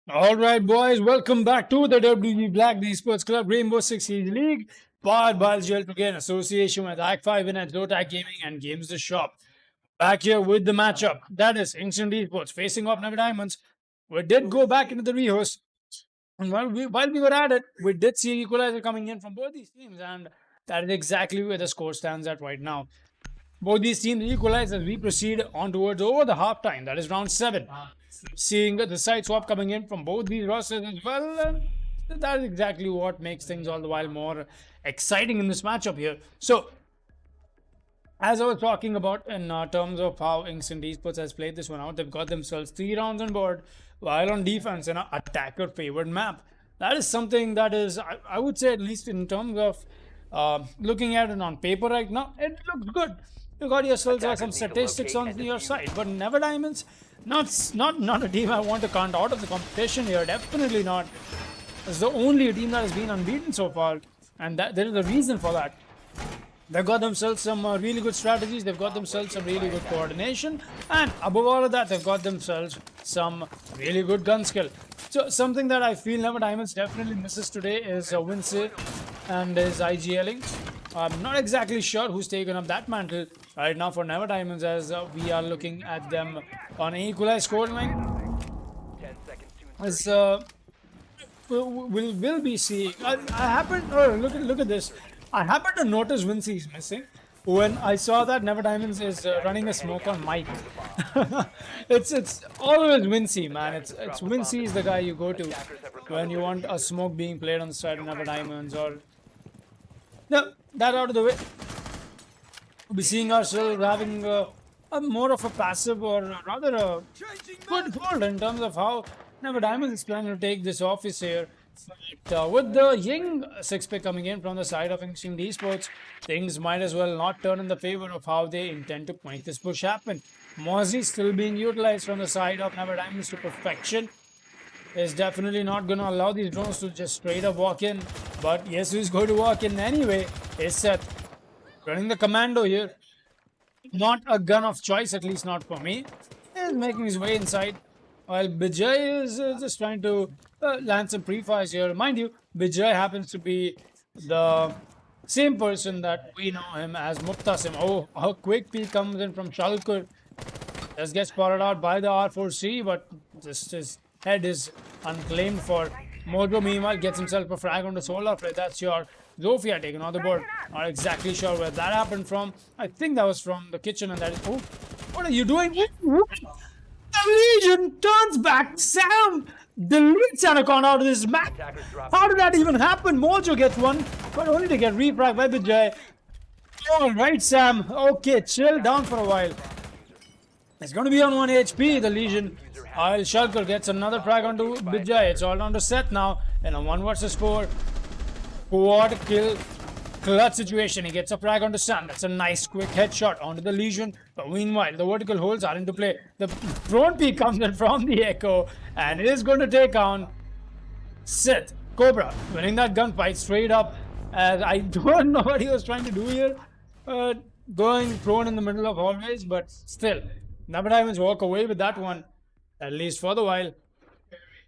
[SPEAKER 3] All right, boys, welcome back to the WG Black the Esports Club Rainbow Six Siege League, powered by LG Ultragear in association with Fibernet, Zotac Gaming, and Games the Shop. Back here with the matchup, that is Instant Esports facing off Never Diamonds. We did go back into the rehost, and while we were at it, we did see equalizer coming in from both these teams, and that is exactly where the score stands at right now. Both these teams equalize as we proceed on towards over the halftime, that is round 7. Seeing the side swap coming in from both these rosters as well, and that is exactly what makes things all the while more exciting in this matchup here. So, as I was talking about in terms of how Instant Esports has played this one out, they've got themselves 3 rounds on board while on defense in an attacker favored map. That is something that is, I would say, at least in terms of looking at it on paper right now, it looks good. You got yourselves some statistics on your side, but Never Diamonds, not a team I want to count out of the competition here. Definitely not. It's the only team that has been unbeaten so far, and there is a reason for that. They've got themselves some really good strategies, they've got themselves some really good coordination, and above all of that, they've got themselves some really good gun skill. So something that I feel Never Diamonds definitely misses today is Winsey and his IGLing. I'm not exactly sure who's taken up that mantle right now for Never Diamonds, as we are looking at them on an equalized scoreline.
[SPEAKER 4] 10 seconds to
[SPEAKER 3] As we'll be seeing. I happened. Oh, look at this. I happened to notice Winsey is missing when I saw that Never Diamonds is running a smoke on Mike. it's always Winsey, man. It's Winsey is the guy you go to when you want a smoke being played on the side of Never Diamonds. Or no, that out of the way. We'll be seeing ourselves having a more of a passive, or rather a good hold in terms of how Never Diamonds is planning to take this office here. But with the Ying 6-pick coming in from the side of Instant Esports, things might as well not turn in the favor of how they intend to make this push happen. Mozzie still being utilized from the side of Never Diamonds to perfection. Is definitely not going to allow these drones to just straight up walk in. But yes, who's going to walk in anyway is Seth. Running the commando here. Not a gun of choice, at least not for me. He's making his way inside, while Bijay is just trying to land some pre-fires here. Mind you, Bijay happens to be the same person that we know him as Muktasim. Oh, a quick peek comes in from Shalkur. Just gets spotted out by the R4C, but just his head is unclaimed for. Mojo meanwhile gets himself a frag on the solar play. That's your Zofia taken on the board. Not exactly sure where that happened from. I think that was from the kitchen, and that is... Oh, what are you doing? The Legion turns back. Sam deletes Anacon out of this map. How did that even happen? Mojo gets one, but only to get refragged by Bijay. Alright, Sam. Okay, chill down for a while. It's going to be on 1 HP, the Legion. While Shulker gets another frag onto Bijay. It's all down to Seth now in a 1 versus 4 quad kill clutch situation. He gets a frag onto Sam. That's a nice quick headshot onto the Legion. But meanwhile, the vertical holes are into play. The drone peak comes in from the Echo, and it is going to take on Seth. Cobra winning that gunfight straight up. As I don't know what he was trying to do here. Going prone in the middle of hallways, but still. Never Diamonds walk away with that one, at least for the while.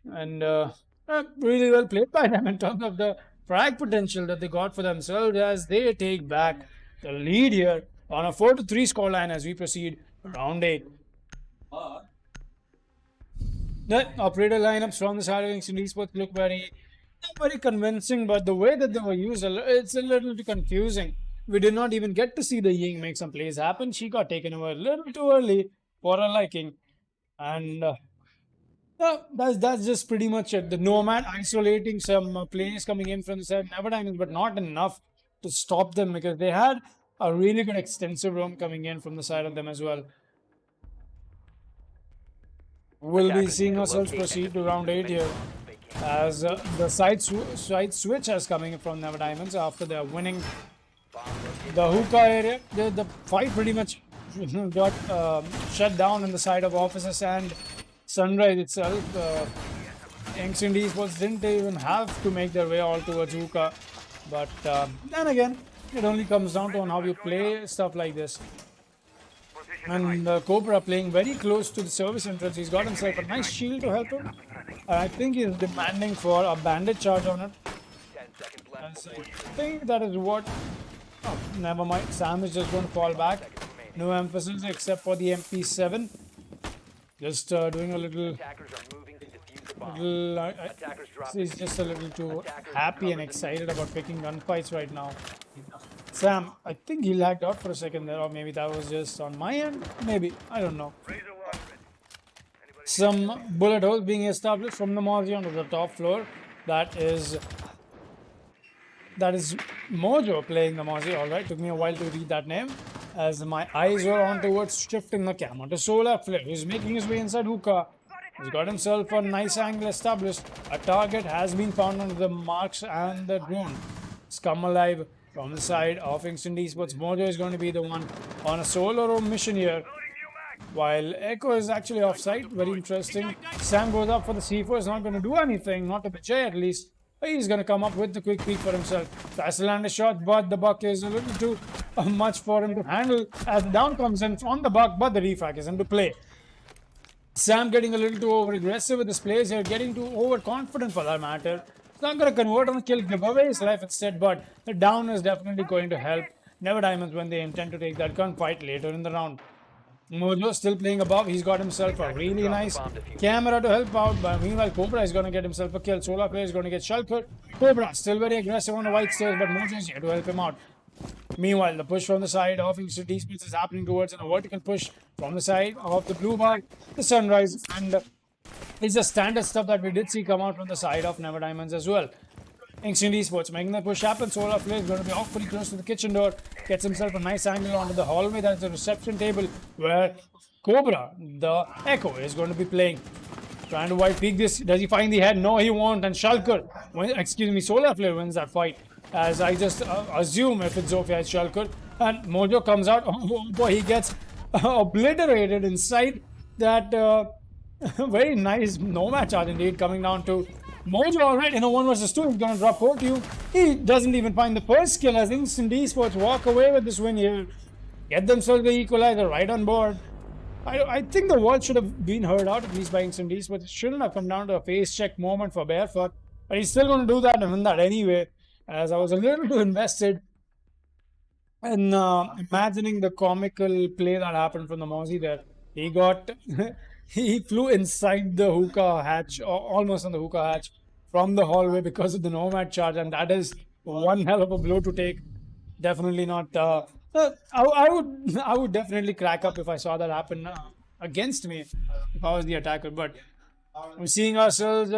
[SPEAKER 3] And really well played by them in terms of the frag potential that they got for themselves, as they take back the lead here on a 4-3 scoreline as we proceed round 8. The operator lineups from the side of Instant Esports look very convincing, but the way that they were used, it's a little bit confusing. We did not even get to see the Ying make some plays happen. She got taken over a little too early for her liking. And that's just pretty much it. The Nomad isolating some plays coming in from the side of Never Diamonds, but not enough to stop them, because they had a really good extensive roam coming in from the side of them as well. We'll be seeing ourselves proceed to round 8 here, as the side switch has coming in from Never Diamonds after they're winning the hookah area. The fight pretty much got shut down on the side of Officers and Sunrise itself. Instant Esports didn't even have to make their way all towards hookah, but then again, it only comes down to on how you play stuff like this. And Cobra playing very close to the service entrance. He's got himself a nice shield to help him. I think he's demanding for a bandit charge on it.
[SPEAKER 4] 10 seconds left
[SPEAKER 3] So
[SPEAKER 4] before
[SPEAKER 3] I think that is what. Oh, never mind. Sam is just going to fall back. No emphasis except for the MP7. Just doing a little.
[SPEAKER 4] attackers are moving to defuse the bomb.
[SPEAKER 3] Attackers he's just a little too happy and excited about picking gunfights right now. Sam, I think he lagged out for a second there, or maybe that was just on my end. Maybe, I don't know. Some bullet holes being established from the Mozzie onto the top floor. That is Mojo playing the Mozzie. All right, took me a while to read that name, as my eyes were on towards shifting the camera to Solar Flare. He's making his way inside hookah. He's got himself a nice angle established. A target has been found on the marks and the drone. Scum alive from the side of Instant Esports. Mojo is going to be the one on a solo mission here, while Echo is actually offside. Very interesting. Sam goes up for the C4. Is not going to do anything, not to betray at least. He's going to come up with the quick peek for himself. Tries to land a shot, but the buck is a little too much for him to handle as the down comes in on the buck, but the refrag is into play. Sam getting a little too over-aggressive with his plays here, getting too overconfident for that matter. It's not going to convert on a kill, give away his life instead, but the down is definitely going to help Never Diamonds when they intend to take that gunfight later in the round. Mojo still playing above. He's got himself a really nice camera to help out. But meanwhile, Cobra is going to get himself a kill. Solar Player is going to get shulkered. Cobra still very aggressive on the white stairs, but Mojo is here to help him out. Meanwhile, the push from the side of Instant Esports is happening towards a vertical push from the side of the blue bar, the sunrise, and it's the standard stuff that we did see come out from the side of Never Diamonds as well. Instant Esports making the push happen. Solar Flare is going to be off pretty close to the kitchen door. Gets himself a nice angle onto the hallway. That's the reception table where Cobra, the Echo, is going to be playing. Trying to white peek this. Does he find the head? No, he won't. And Shulker, Solar Flare wins that fight. As I just assume if it's Zofia, it's Shulker. And Mojo comes out. Oh boy, he gets obliterated inside that very nice nomad charge indeed, coming down to Mojo. Alright, in a 1 versus 2, he's gonna drop 4 to you. He doesn't even find the first kill as Instant Esports walk away with this win here. Get themselves the equalizer right on board. I think the wall should have been heard out, at least by Instant Esports. It shouldn't have come down to a face check moment for Barefoot. But he's still gonna do that and win that anyway. As I was a little too invested in imagining the comical play that happened from the Mozzie there. He got he flew inside the hookah hatch, or almost on the hookah hatch, from the hallway because of the nomad charge, and that is one hell of a blow to take. Definitely not. I would definitely crack up if I saw that happen against me if I was the attacker. But we're seeing ourselves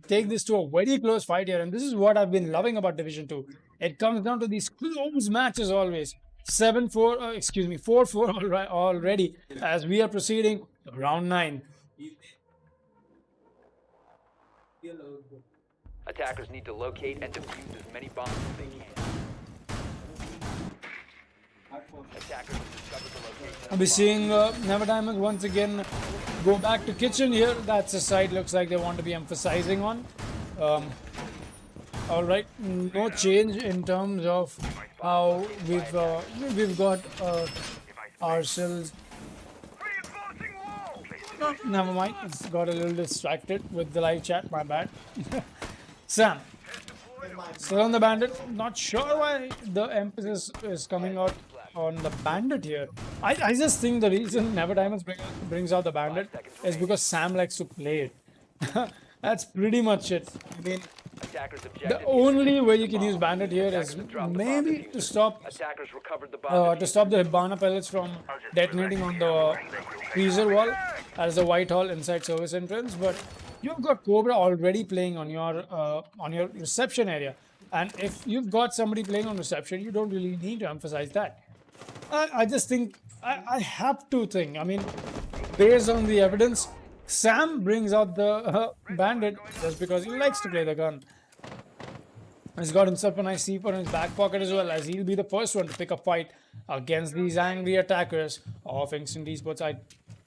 [SPEAKER 3] take this to a very close fight here, and this is what I've been loving about Division 2. It comes down to these close matches always. 7-4, 4-4 already as we are proceeding to round 9.
[SPEAKER 4] Attackers need to locate and defuse as many bombs as they can. Attackers have discovered the location.
[SPEAKER 3] I'll be seeing Never Diamonds once again go back to kitchen here. That's a side looks like they want to be emphasizing on. All right, no change in terms of how we've got ourselves. No, never mind. It's got a little distracted with the live chat. My bad. Sam, still on the bandit. Not sure why the emphasis is coming out on the bandit here. I just think the reason Never Diamonds brings out the bandit is because Sam likes to play it. That's pretty much it. I mean, the only way you can use bandit here is maybe to stop the Hibana pellets from detonating on the freezer wall as the white hall inside service entrance. But you've got Cobra already playing on your reception area, and if you've got somebody playing on reception, you don't really need to emphasize that. I just think I have to think. I mean, based on the evidence, Sam brings out the bandit just because he likes to play the gun. He's got himself a nice C4 in his back pocket as well, as he'll be the first one to pick a fight against these angry attackers of Instant Esports. I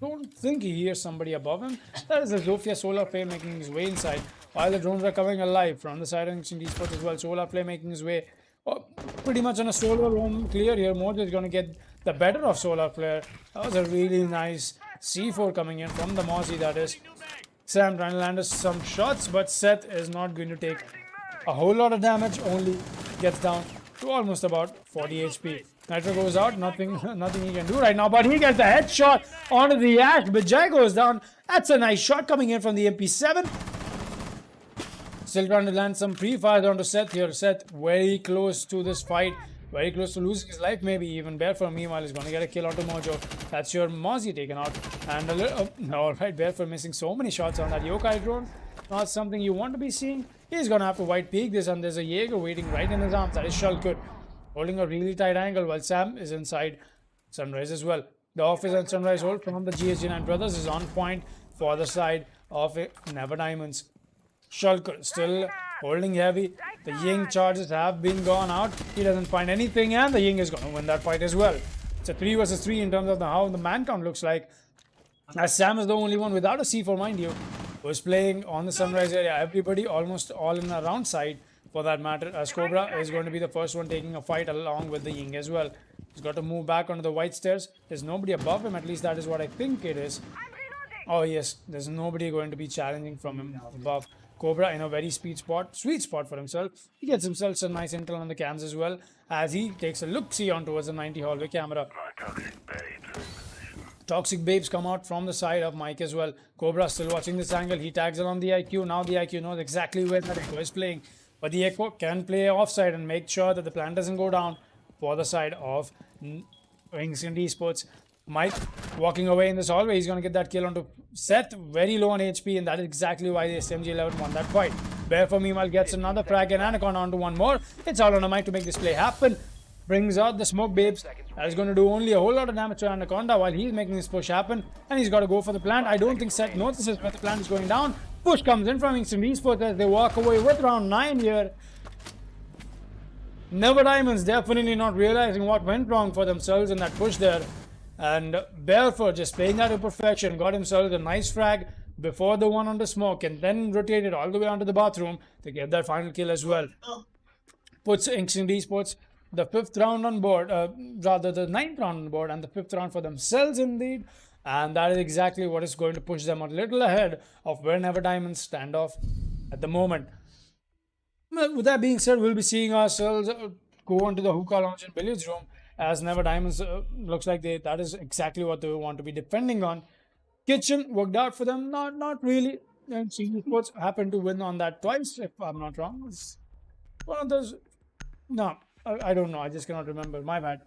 [SPEAKER 3] don't think he hears somebody above him. That is the Zofia Solar Flare making his way inside, while the drones are coming alive from the side of Instant Esports as well. Solar Flare making his way pretty much on a solo roam clear here. Mojo is going to get the better of Solar Flare. That was a really nice C4 coming in from the Mozzie, that is. Sam trying to land us some shots, but Seth is not going to take a whole lot of damage, only gets down to almost about 40 HP. Nitro goes out, nothing he can do right now, but he gets the headshot onto the Ash. Bijay goes down. That's a nice shot coming in from the MP7. Still trying to land some pre-fires onto Seth here. Seth very close to this fight. Very close to losing his life, maybe even. Barefoot, meanwhile, is going to get a kill onto Mojo. That's your Mozzie taken out. And a little... Alright, Barefoot missing so many shots on that Yokai drone. Not something you want to be seeing. He's going to have to white peek this, and there's a Jaeger waiting right in his arms. That is Shulkut, holding a really tight angle while Sam is inside Sunrise as well. The office and Sunrise hold from the GSG9 brothers is on point for the side of Never Diamonds. Shulkut still holding heavy. The Ying charges have been gone out. He doesn't find anything, and the Ying is going to win that fight as well. It's a 3 versus 3 in terms of how the man count looks like. As Sam is the only one without a C4, mind you, who is playing on the Sunrise area. Everybody almost all in the round side for that matter, as Cobra is going to be the first one taking a fight along with the Ying as well. He's got to move back onto the white stairs. There's nobody above him, at least that is what I think it is. Oh yes, there's nobody going to be challenging from him above. Cobra in a very sweet spot for himself. He gets himself some nice intel on the cams as well, as he takes a look-see on towards the 90 hallway camera. Toxic Babes come out from the side of Mike as well. Cobra still watching this angle. He tags along the IQ. Now the IQ knows exactly where that Echo is playing. But the Echo can play offside and make sure that the plan doesn't go down for the side of Wings in Esports. Mike walking away in this hallway. He's going to get that kill onto Seth. Very low on HP, and that is exactly why the SMG11 won that fight. Barefoot meanwhile gets another frag and Anaconda onto one more. It's all on a Mike to make this play happen. Brings out the smoke babes. That is going to do only a whole lot of damage to Anaconda while he's making this push happen. And he's got to go for the plant. I don't think Seth notices where the plant is going down. Push comes in from Instant Esports as they walk away with round 9 here. Never Diamonds definitely not realizing what went wrong for themselves in that push there. And Barefoot just playing that to perfection. Got himself a nice frag before the one on the smoke and then rotated all the way onto the bathroom to get that final kill as well. Puts Instant Esports the 5th round on board, rather the 9th round on board, and the 5th round for themselves indeed. And that is exactly what is going to push them a little ahead of where Never Diamonds stand off at the moment. Well, with that being said, we'll be seeing ourselves go on to the hookah lounge and billiards room, as Never Diamonds looks like that is exactly what they want to be defending on. Kitchen worked out for them, not really. And Esports happened to win on that twice, if I'm not wrong. It's one of those. No, I don't know. I just cannot remember. My bad.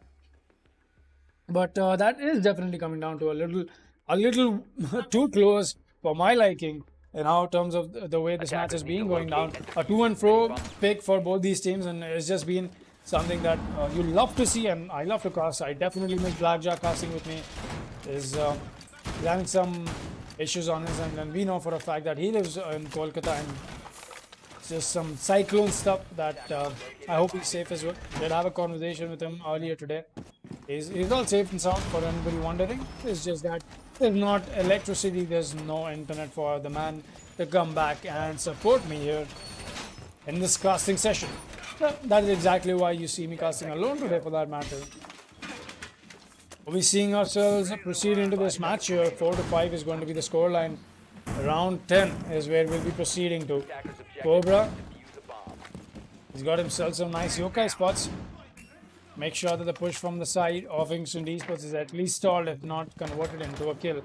[SPEAKER 3] But that is definitely coming down to a little too close for my liking in how terms of the way this match is being going down. A to and fro pick for both these teams, and it's just been something that you love to see, and I love to cast. I definitely miss Blackjack casting with me. Is having some issues on his end, and we know for a fact that he lives in Kolkata, and just some cyclone stuff that I hope he's safe as well. Did have a conversation with him earlier today. He's all safe and sound, for anybody wondering. It's just that there's not electricity, there's no internet for the man to come back and support me here in this casting session. That is exactly why you see me casting alone today, for that matter. We'll be seeing ourselves proceed into this match here. 4-5 is going to be the scoreline. Round 10 is where we'll be proceeding to. Cobra, he's got himself some nice yokai spots. Make sure that the push from the side of Instant Esports is at least stalled, if not converted into a kill.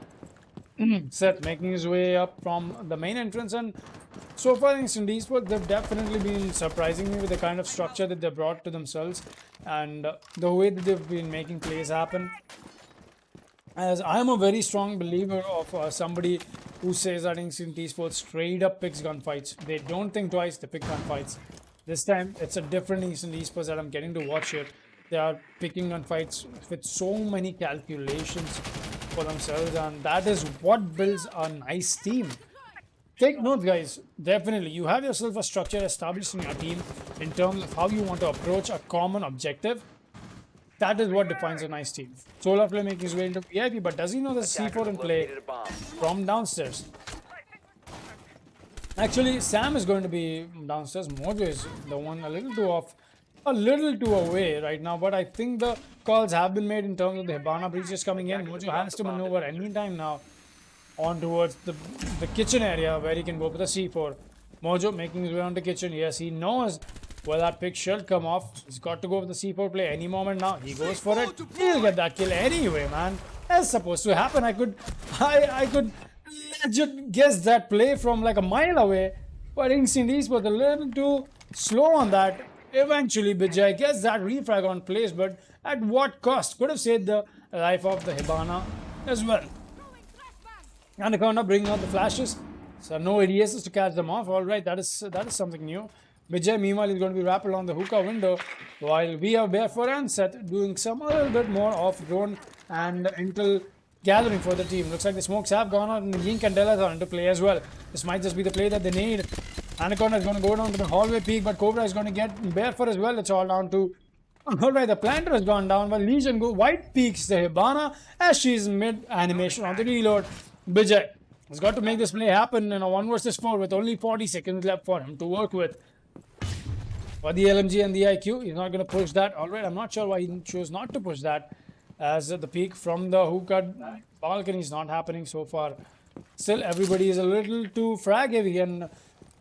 [SPEAKER 3] Seth making his way up from the main entrance, and so far Instant Esports, they've definitely been surprising me with the kind of structure that they brought to themselves and the way that they've been making plays happen. As I'm a very strong believer of somebody who says that Instant Esports straight up picks gunfights. They don't think twice, they pick gunfights. This time it's a different Instant Esports that I'm getting to watch here. They are picking gunfights with so many calculations for themselves, and that is what builds a nice team. Take note, guys. Definitely, you have yourself a structure established in your team in terms of how you want to approach a common objective. That is what defines a nice team. Solarflame making his way into VIP, but does he know the C4 in play from downstairs? Actually, Sam is going to be downstairs. Mojo is the one a little too away right now, but I think the calls have been made in terms of the Hibana breaches coming in. Mojo has to maneuver any time now on towards the kitchen area where he can go for the C4. Mojo making his way on the kitchen. Yes, he knows where that pick should come off. He's got to go for the C4 play any moment now. He goes for it. He'll get that kill anyway, man. That's supposed to happen. I could legit guess that play from like a mile away. But Instant Esports a little too slow on that. Eventually, Bijay gets that refrag on place, but at what cost? Could have saved the life of the Hibana as well. Anaconda bringing out the flashes. So no ADSs to catch them off. Alright, that is something new. Bijay meanwhile is going to be wrapped along the hookah window, while we have Barefoot and Seth doing a little bit more of drone and intel gathering for the team. Looks like the smokes have gone out and the Ying Candelas are into play as well. This might just be the play that they need. Anaconda is going to go down to the hallway peak, but Cobra is going to get Barefoot as well. It's all down to... Alright, the planter has gone down, but Legion go white peaks the Hibana as she's mid animation on the reload. Bijay has got to make this play happen in a 1 versus 4 with only 40 seconds left for him to work with. For the LMG and the IQ, he's not going to push that. Alright, I'm not sure why he chose not to push that, as the peak from the hookah balcony is not happening so far. Still, everybody is a little too frag heavy and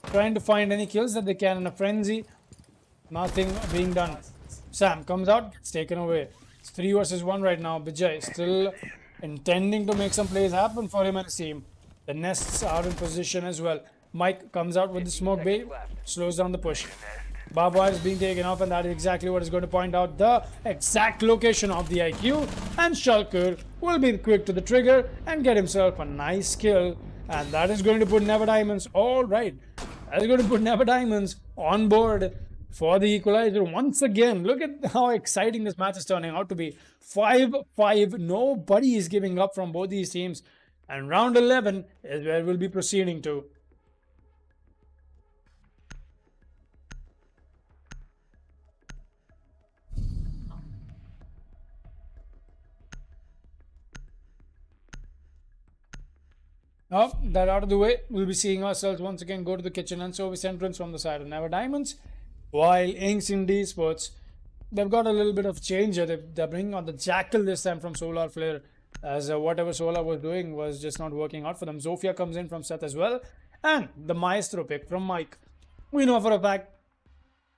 [SPEAKER 3] trying to find any kills that they can in a frenzy. Nothing being done. Sam comes out, gets taken away. It's 3 versus 1 right now. Bijay still intending to make some plays happen for him and his team. The nests are in position as well. Mike comes out with the smoke bait, slows down the push. Barbed wire is being taken off, and that is exactly what is going to point out the exact location of the IQ. And Shulker will be quick to the trigger and get himself a nice kill. And that is going to put Never Diamonds, alright, that is going to put Never Diamonds on board for the equalizer once again. Look at how exciting this match is turning out to be. 5-5, nobody is giving up from both these teams. And round 11 is where we'll be proceeding to. Oh, that out of the way, we'll be seeing ourselves once again go to the kitchen and service entrance from the side of Never Diamonds. While Inks in Esports, they've got a little bit of change here. They're bringing on the Jackal this time from Solar Flare, as whatever Solar was doing was just not working out for them. Zofia comes in from Seth as well. And the Maestro pick from Mike. We know for a fact,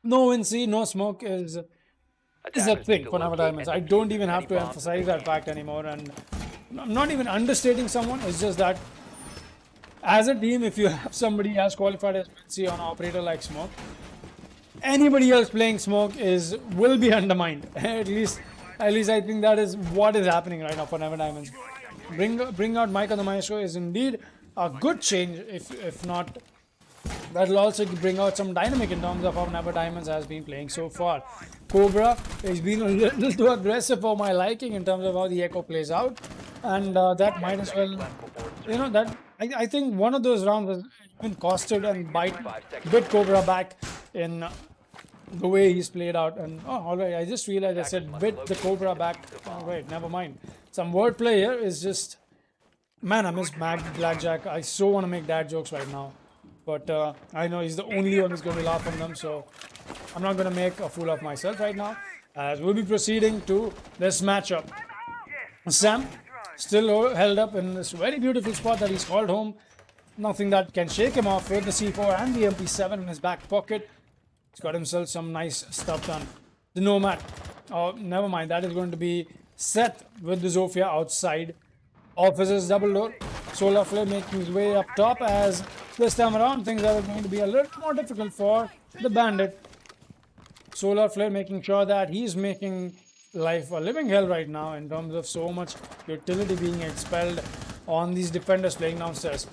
[SPEAKER 3] no WinC, no smoke is a thing for Never Diamonds. I don't even have to emphasize that fact anymore. And I'm not even understating someone. It's just that as a team, if you have somebody as qualified as WinC on an operator like Smoke, anybody else playing Smoke will be undermined. At least I think that is what is happening right now for Never Diamonds. Bring out Mike on the Maestro is indeed a good change. If not, that will also bring out some dynamic in terms of how Never Diamonds has been playing so far. Cobra has been a little too aggressive for my liking in terms of how the echo plays out, and that might as well, that I think one of those rounds has been costed and bit Cobra back in the way he's played out. And alright, I just realized I said bit the Cobra back. Alright, never mind. Some wordplay here is just, man, I miss Mad Blackjack. I so want to make dad jokes right now, but I know he's the only one who's going to laugh on them, so I'm not going to make a fool of myself right now, as we'll be proceeding to this matchup. Sam still held up in this very beautiful spot that he's called home. Nothing that can shake him off with the C4 and the MP7 in his back pocket. He's got himself some nice stuff done. The Nomad. Oh, never mind. That is going to be Seth with the Zofia outside. Officers double door. Solar Flare making his way up top, as this time around things are going to be a little more difficult for the Bandit. Solar Flare making sure that he's making life a living hell right now in terms of so much utility being expelled on these defenders playing downstairs.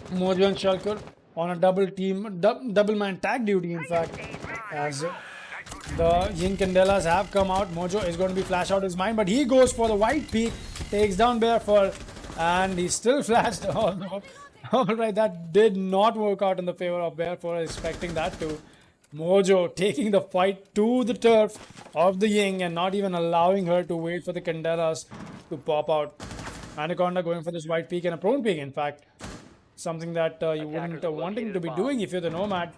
[SPEAKER 3] Mojo and Shulker on a double man tag duty, in fact, as the Yin Candelas have come out. Mojo is going to be flash out his mind, but he goes for the white peak, takes down Barefoot, and he's still flashed. Alright, that did not work out in the favor of Barefoot, expecting that to. Mojo taking the fight to the turf of the Ying and not even allowing her to wait for the Candelas to pop out. Anaconda going for this white peak and a prone peak, in fact. Something that you wouldn't wanting to be doing if you're the Nomad.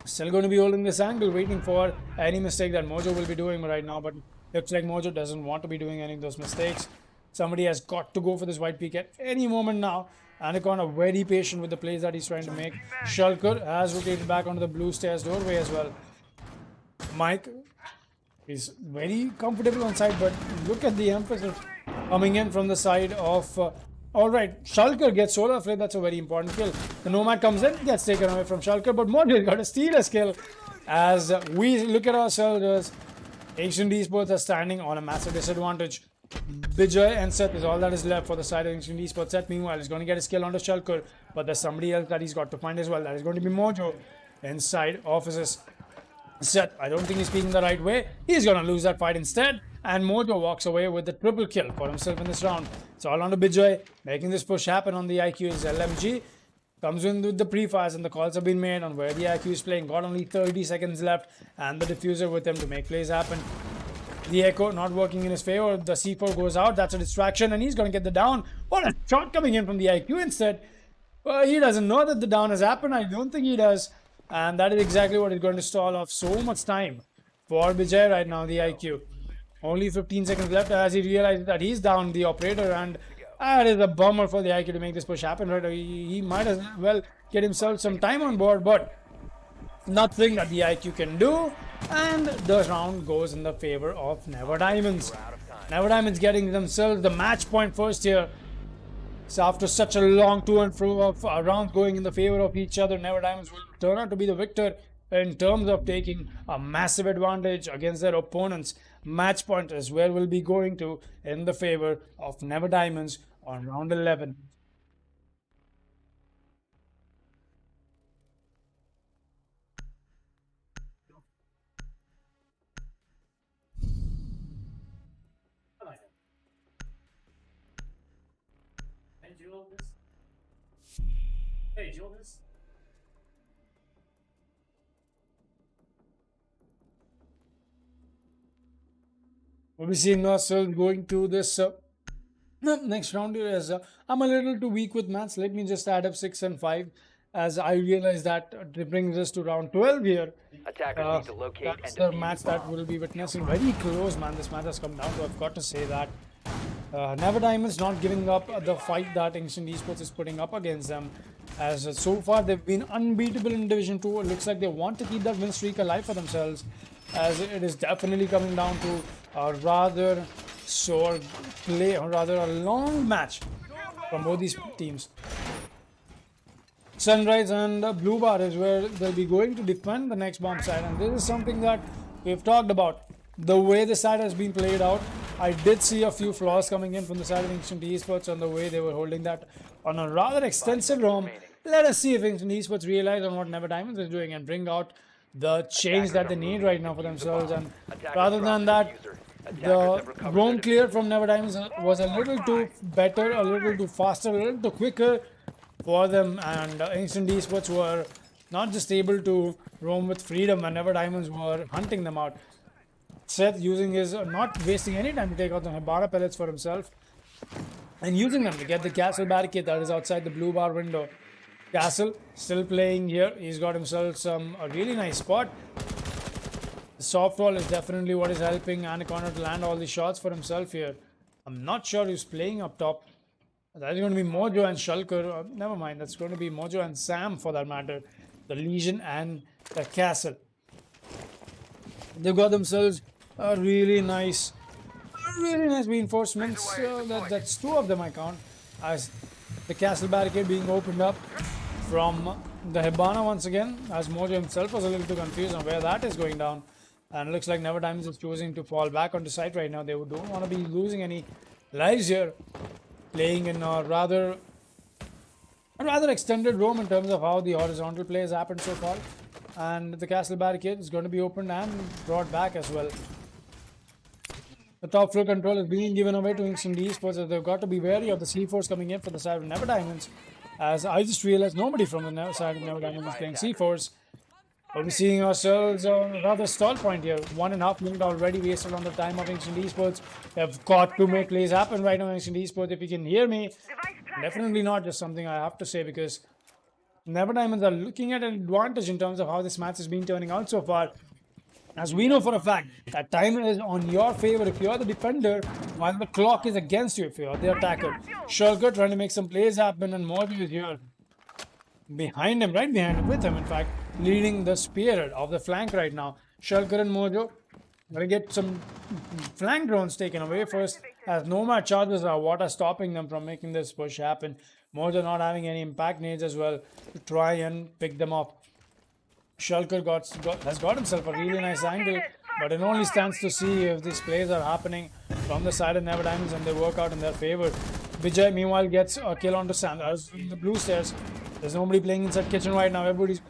[SPEAKER 3] Still going to be holding this angle, waiting for any mistake that Mojo will be doing right now, but looks like Mojo doesn't want to be doing any of those mistakes. Somebody has got to go for this white peak at any moment now. Anaconda very patient with the plays that he's trying to make. Shulker has rotated back onto the blue stairs doorway as well. Mike is very comfortable on side, but look at the emphasis coming in from the side of... Alright, Shulker gets solar flare. That's a very important kill. The Nomad comes in, gets taken away from Shulker, but Mojo got a steal skill as we look at ourselves as Ancient Esports are standing on a massive disadvantage. Bijay and Seth is all that is left for the side of Ancient Esports. Seth, meanwhile, is going to get a skill onto Shulker, but there's somebody else that he's got to find as well. That is going to be Mojo inside offices. Seth, I don't think he's speaking the right way. He's going to lose that fight instead. And Mojo walks away with the triple kill for himself in this round. It's all onto Bijay. Making this push happen on the IQ is LMG. Comes in with the pre-fires and the calls have been made on where the IQ is playing. Got only 30 seconds left and the diffuser with him to make plays happen. The echo not working in his favor. The C4 goes out. That's a distraction and he's going to get the down. What a shot coming in from the IQ instead. He doesn't know that the down has happened. I don't think he does. And that is exactly what is going to stall off so much time for Bijay right now, the IQ. Only 15 seconds left as he realizes that he's down the operator, and that is a bummer for the IQ to make this push happen. Right? He might as well get himself some time on board, but nothing that the IQ can do. And the round goes in the favor of Never Diamonds. Never Diamonds getting themselves the match point first here. So after such a long to and fro of rounds going in the favor of each other, Never Diamonds will turn out to be the victor in terms of taking a massive advantage against their opponents. Match point is where we'll be going to in the favor of Never Diamonds on round 11. Hey, do you want this? We'll be seeing ourselves going to this next round here as I'm a little too weak with maths. Let me just add up 6 and 5 as I realize that it brings us to round 12 here.
[SPEAKER 4] Attackers need to locate
[SPEAKER 3] That's
[SPEAKER 4] and
[SPEAKER 3] the
[SPEAKER 4] defuse
[SPEAKER 3] match
[SPEAKER 4] the
[SPEAKER 3] that
[SPEAKER 4] bomb.
[SPEAKER 3] we'll be witnessing. Very close, man. This match has come down to, I've got to say that. Never Diamonds not giving up the fight that Ancient Esports is putting up against them. As so far they've been unbeatable in Division 2. It looks like they want to keep that win streak alive for themselves, as it is definitely coming down to a rather sore play, or rather a long match from both these teams. Sunrise and Blue Bar is where they'll be going to defend the next bomb site, and this is something that we've talked about. The way the side has been played out, I did see a few flaws coming in from the side of Ancient Esports on the way they were holding that on a rather extensive roam. Let us see if Ancient Esports realize on what Never Diamonds is doing and bring out the change that they need right now for themselves. And rather than that, the roam clear from Never Diamonds was a little too better, a little too faster, a little too quicker for them, and Ancient Esports were not just able to roam with freedom, and Never Diamonds were hunting them out. Seth using his, not wasting any time to take out the Hibana pellets for himself and using them to get the castle barricade that is outside the blue bar window. Castle still playing here. He's got himself a really nice spot. The soft wall is definitely what is helping Anaconda to land all the shots for himself here. I'm not sure who's playing up top. That's going to be Mojo and Shulker. Never mind, that's going to be Mojo and Sam for that matter. The Legion and the Castle. They've got themselves a really nice reinforcements. That's 2 of them I count. As the castle barricade being opened up from the Hibana once again, as Mojo himself was a little too confused on where that is going down. And it looks like Never Diamonds is choosing to fall back onto site right now. They don't want to be losing any lives here. Playing in a rather extended roam in terms of how the horizontal play has happened so far. And the castle barricade is going to be opened and brought back as well. The top floor control is being given away to Ancient Esports, as they've got to be wary of the C4s coming in for the side of Never Diamonds. As I just realized nobody from the side of Never Diamonds is playing C4s. We'll be seeing ourselves on a rather stall point here. 1.5 minutes already wasted on the time of Ancient Esports. They've got to make plays happen right now, Ancient Esports. If you can hear me, definitely not just something I have to say, because Never Diamonds are looking at an advantage in terms of how this match has been turning out so far. As we know for a fact that time is on your favor if you're the defender, while the clock is against you if you're the attacker. Shulker trying to make some plays happen, and Morty is here behind him, right behind him, with him, in fact, leading the spearhead of the flank right now. Shulker and Mojo gonna get some flank drones taken away first, as Nomad charges are what are stopping them from making this push happen. Mojo not having any impact nades as well to try and pick them up. Shulker has got himself a really nice angle, but it only stands to see if these plays are happening from the side of Never Diamonds and they work out in their favor. Vijay meanwhile gets a kill onto Sanders in the blue stairs. There's nobody playing inside kitchen right now. Everybody's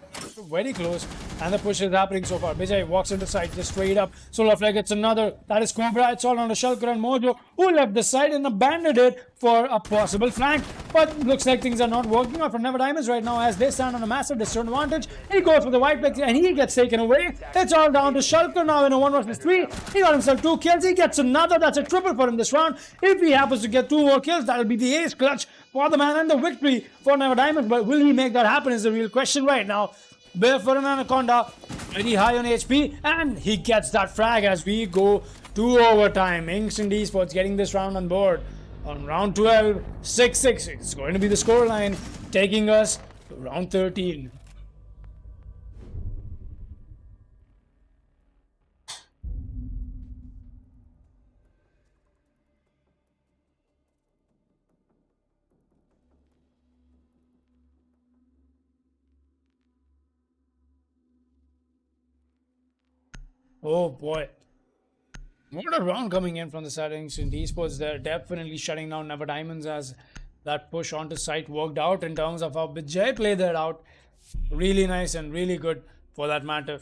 [SPEAKER 3] very close, and the push is happening so far. Vijay walks into side just straight up. Solar Flare gets another. That is Cobra. It's all on to Shulker and Mojo, who left the side and abandoned it for a possible flank. But looks like things are not working out for Never Diamonds right now, as they stand on a massive disadvantage. He goes for the white flex and he gets taken away. It's all down to Shulker now in a 1 versus 3. He got himself 2 kills. He gets another. That's a triple for him this round. If he happens to get 2 more kills, that'll be the ace clutch for the man and the victory for Never Diamonds. But will he make that happen is the real question right now. Barefoot and Anaconda very high on HP, and he gets that frag as we go to overtime. Instant Esports getting this round on board on round 12, 6-6. It's going to be the scoreline, taking us to round 13. Oh boy. What a round coming in from the side of Instant Esports. They're definitely shutting down Never Diamonds, as that push onto site worked out in terms of how Vijay played that out. Really nice and really good for that matter.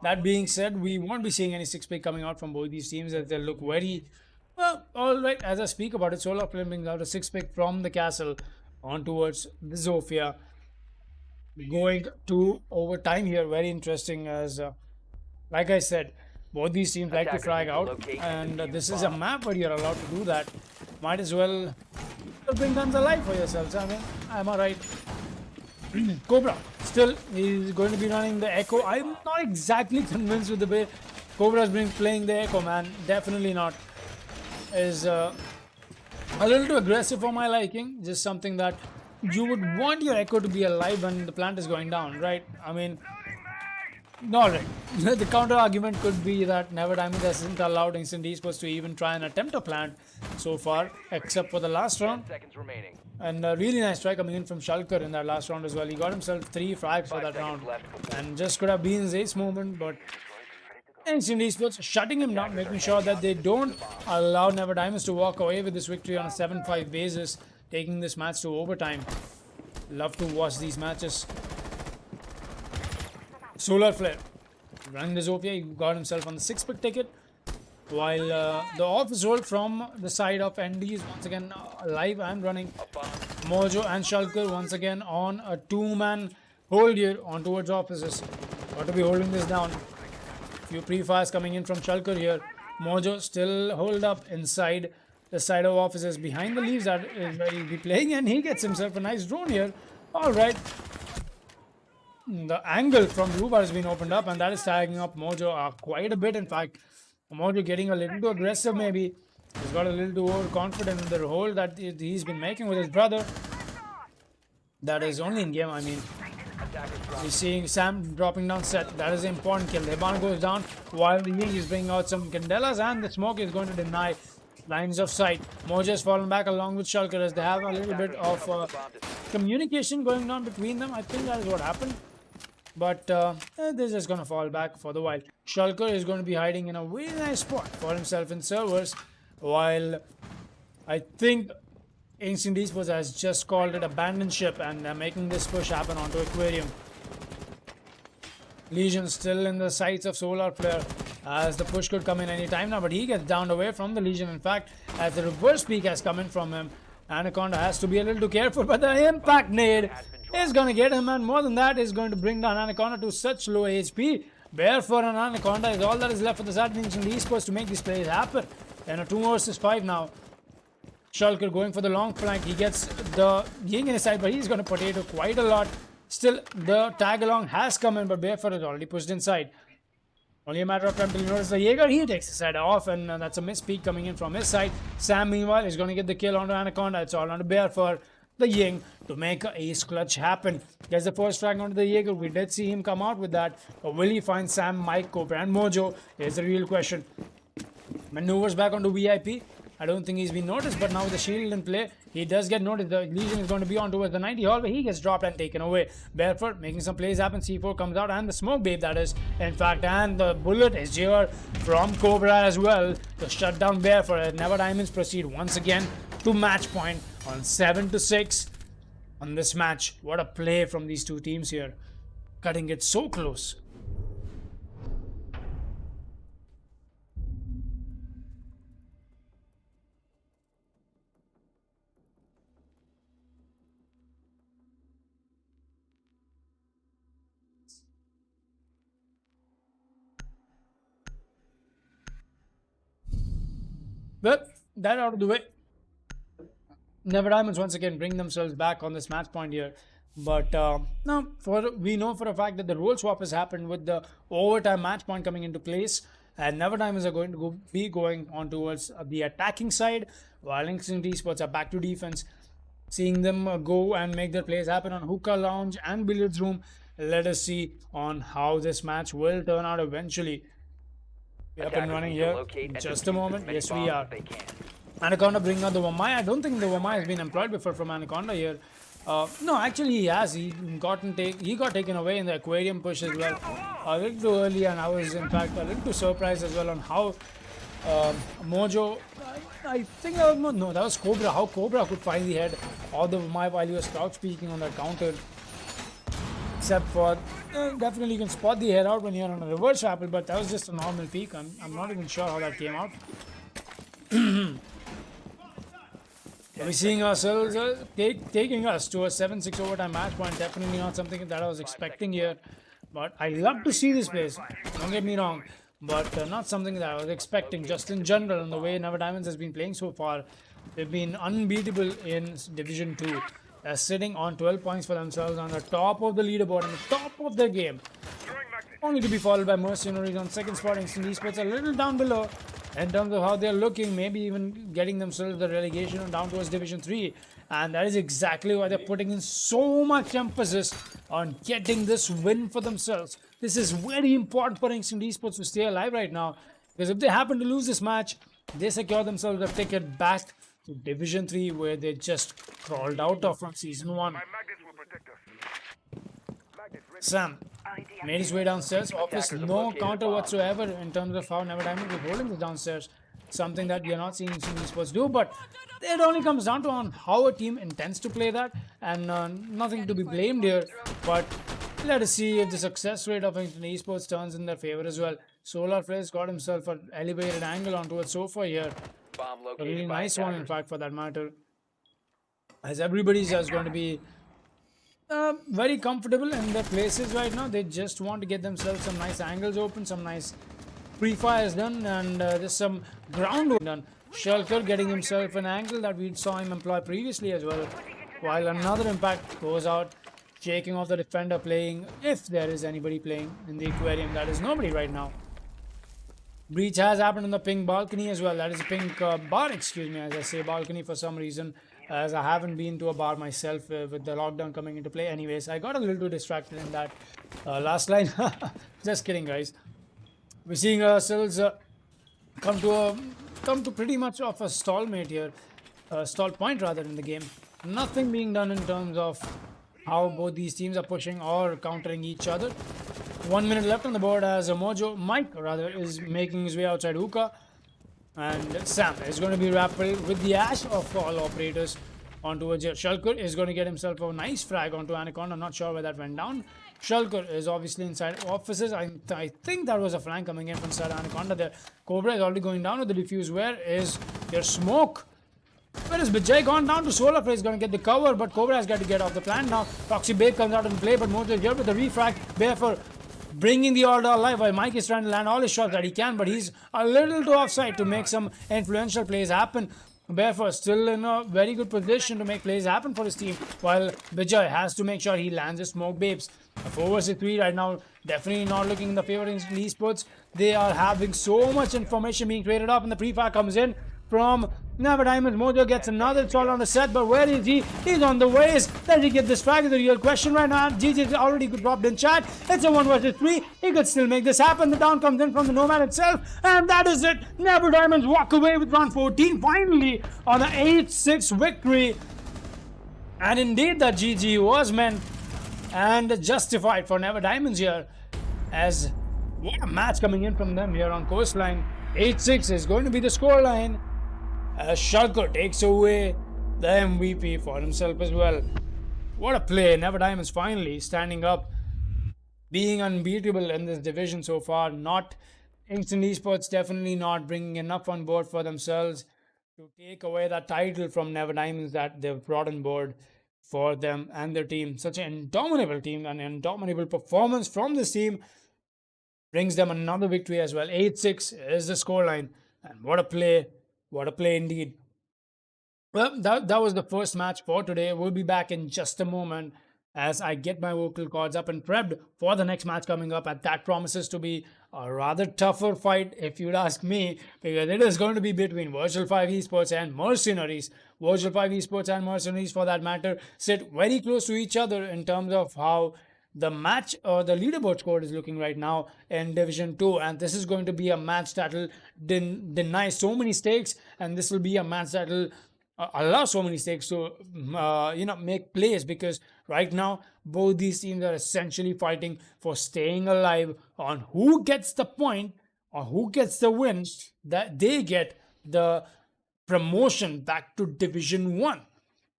[SPEAKER 3] That being said, we won't be seeing any 6-pick coming out from both these teams, as they look very well. Alright, as I speak about it, Solar Flame brings out a 6-pick from the castle on towards the Zofia. Going to overtime here, very interesting, as like I said, both these teams like to frag out, and this is a map where you're allowed to do that. Might as well bring guns alive for yourselves. I mean, am I right? Cobra still is going to be running the Echo. I'm not exactly convinced with the way Cobra's been playing the Echo, man. Definitely not. Is a little too aggressive for my liking. Just something that you would want your Echo to be alive when the plant is going down, right? I mean, alright. The counter argument could be that Never Diamond hasn't allowed Instant Esports to even try and attempt a plant so far, except for the last round.
[SPEAKER 4] 10 seconds remaining.
[SPEAKER 3] And a really nice try coming in from Shulker in that last round as well. He got himself 3 frags for that round, and just could have been his ace moment, but Instant Esports shutting him down, making sure that they don't allow Never Diamonds to walk away with this victory on a 7-5 basis, taking this match to overtime. Love to watch these matches. Solar Flare running the Zofia. He got himself on the 6-pick ticket, while the office roll from the side of ND is once again alive and running. Mojo and Shulker once again on a 2-man hold here on towards offices. Got to be holding this down. Few pre-fires coming in from Shulker here. Mojo still hold up inside the side of offices behind the leaves that is where he'll be playing, and he gets himself a nice drone here. Alright. The angle from Rubar has been opened up, and that is tagging up Mojo quite a bit. In fact, Mojo getting a little too aggressive maybe. He's got a little too overconfident in the hold that he's been making with his brother. That is only in game, I mean. He's seeing Sam dropping down set. That is an important kill. Hibana goes down while the Ying is bringing out some Candelas, and the smoke is going to deny lines of sight. Mojo has fallen back along with Shulker, as they have a little bit of communication going on between them. I think that is what happened. But they're just going to fall back for the while. Shulker is going to be hiding in a very nice spot for himself in servers, while I think Instant Esports has just called it abandoned ship, and they're making this push happen onto Aquarium. Legion still in the sights of Solar Flare, as the push could come in any time now, but he gets downed away from the Legion. In fact, as the reverse peek has come in from him, Anaconda has to be a little too careful, but the impact nade is going to get him, and more than that is going to bring down Anaconda to such low HP. Barefoot and Anaconda is all that is left for the Saturdays and the Esports to make these plays happen. And a 2 versus 5 now. Shulker going for the long flank. He gets the Ying in his side, but he's going to potato quite a lot. Still, the tag along has come in, but Barefoot is already pushed inside. Only a matter of time till you notice the Jaeger. He takes his side off, and that's a misspeak coming in from his side. Sam, meanwhile, is going to get the kill onto Anaconda. It's all onto Barefoot, the Ying, to make an ace clutch happen. Gets the first frag onto the Jaeger. We did see him come out with that. But will he find Sam, Mike, Cobra, and Mojo? Here's the real question. Maneuvers back onto VIP. I don't think he's been noticed, but now with the shield in play, he does get noticed. The Legion is going to be on towards the 90 hall, but he gets dropped and taken away. Barefoot making some plays happen. C4 comes out, and the smoke babe, that is, in fact, and the bullet is here from Cobra as well to shut down Barefoot. Never Diamonds proceed once again to match point on 7-6 on this match. What a play from these two teams here, cutting it so close. Well, that out of the way. Never Diamonds once again bring themselves back on this match point here. But no, we know for a fact that the role swap has happened with the overtime match point coming into place. And Never Diamonds are going to be going on towards the attacking side, while Instinct Esports are back to defense. Seeing them go and make their plays happen on Hookah Lounge and Billiards Room. Let us see on how this match will turn out eventually. We're up and running here in just a moment. Yes, we are. Anaconda bringing out the Wamai. I don't think the Wamai has been employed before from Anaconda here. No, actually he has. He got taken away in the aquarium push as well. A little too early, and I was in fact a little too surprised as well on how Mojo. I think that was no, that was Cobra. How Cobra could find the head of the Wamai while he was crouch speaking on that counter. Except for definitely you can spot the head out when you're on a reverse rappel, but that was just a normal peak. I'm not even sure how that came out. We're seeing ourselves taking us to a 7-6 overtime match point. Definitely not something that I was expecting here, but I love to see this place. Don't get me wrong, but not something that I was expecting. Just in general, and the way Never Diamonds has been playing so far, they've been unbeatable in Division 2. Sitting on 12 points for themselves on the top of the leaderboard, on the top of their game. Only to be followed by Mercenaries on second spot. Instant Esports a little down below in terms of how they're looking, maybe even getting themselves the relegation down towards Division 3. And that is exactly why they're putting in so much emphasis on getting this win for themselves. This is very important for Instant Esports to stay alive right now, because if they happen to lose this match, they secure themselves a ticket back to Division 3, where they just crawled out of from Season 1. Sam made his way downstairs. Office, no counter whatsoever in terms of how Never Diamond was holding this downstairs. Something that you're not seeing Esports do, but it only comes down to on how a team intends to play that, and nothing to be blamed here. But let us see if the success rate of Esports turns in their favor as well. Solar Flares got himself an elevated angle onto a sofa here. A really nice one, in fact, for that matter, as everybody's just going to be very comfortable in their places right now. They just want to get themselves some nice angles open, some nice pre-fires done, and just some ground work done. Shulker getting himself an angle that we saw him employ previously as well, while another impact goes out, shaking off the defender playing, if there is anybody playing in the aquarium. That is nobody right now. Breach has happened on the pink balcony as well. That is a pink bar, excuse me, as I say balcony for some reason, as I haven't been to a bar myself with the lockdown coming into play. Anyways, I got a little too distracted in that last line. Just kidding, guys. We're seeing ourselves come to pretty much of a stalemate here, stall point rather, in the game. Nothing being done in terms of how both these teams are pushing or countering each other. 1 minute left on the board as Mike is making his way outside Hookah. And Sam is going to be rappelled with the ash of all operators onto a Shulker is going to get himself a nice frag onto Anaconda. I'm not sure where that went down. Shulker is obviously inside offices. I think that was a flank coming in from inside Anaconda there. Cobra is already going down with the defuse. Where is their smoke? Where is Vijay gone down to Solar Flare? Is going to get the cover, but Cobra has got to get off the plant now. Toxi Babe comes out in play, but Mojo is here with the refrag. Therefore, bringing the order alive while Mike is trying to land all his shots that he can, but he's a little too offside to make some influential plays happen. Barefoot still in a very good position to make plays happen for his team, while Vijay has to make sure he lands his smoke babes. A 4 versus 3 right now, definitely not looking in the favor in Esports. They are having so much information being traded up, and the pre-fire comes in from Never Diamonds. Mojo gets another shot on the set, but where is he? He's on the ways. Does he get this frag? Is the real question right now. GG's already dropped in chat. It's a 1 versus 3. He could still make this happen. The down comes in from the Nomad itself, and that is it. Never Diamonds walk away with round 14, finally on an 8-6 victory. And indeed, the GG was meant and justified for Never Diamonds here, as what a match coming in from them here on Coastline. 8-6 is going to be the scoreline, as Shulker takes away the MVP for himself as well. What a play. Never Diamonds finally standing up, being unbeatable in this division so far. Not Instant Esports, definitely not bringing enough on board for themselves to take away that title from Never Diamonds that they've brought on board for them and their team. Such an indomitable team, an indomitable performance from this team brings them another victory as well. 8-6 is the scoreline, and what a play indeed. Well, that was the first match for today. We'll be back in just a moment as I get my vocal cords up and prepped for the next match coming up, and that promises to be a rather tougher fight if you'd ask me, because it is going to be between Virtual 5 Esports and Mercenaries. Virtual 5 Esports and Mercenaries, for that matter, sit very close to each other in terms of how the match or the leaderboard score is looking right now in Division 2, and this is going to be a match that will deny so many stakes, and this will be a match that will allow so many stakes to make plays, because right now both these teams are essentially fighting for staying alive on who gets the point or who gets the win, that they get the promotion back to Division 1.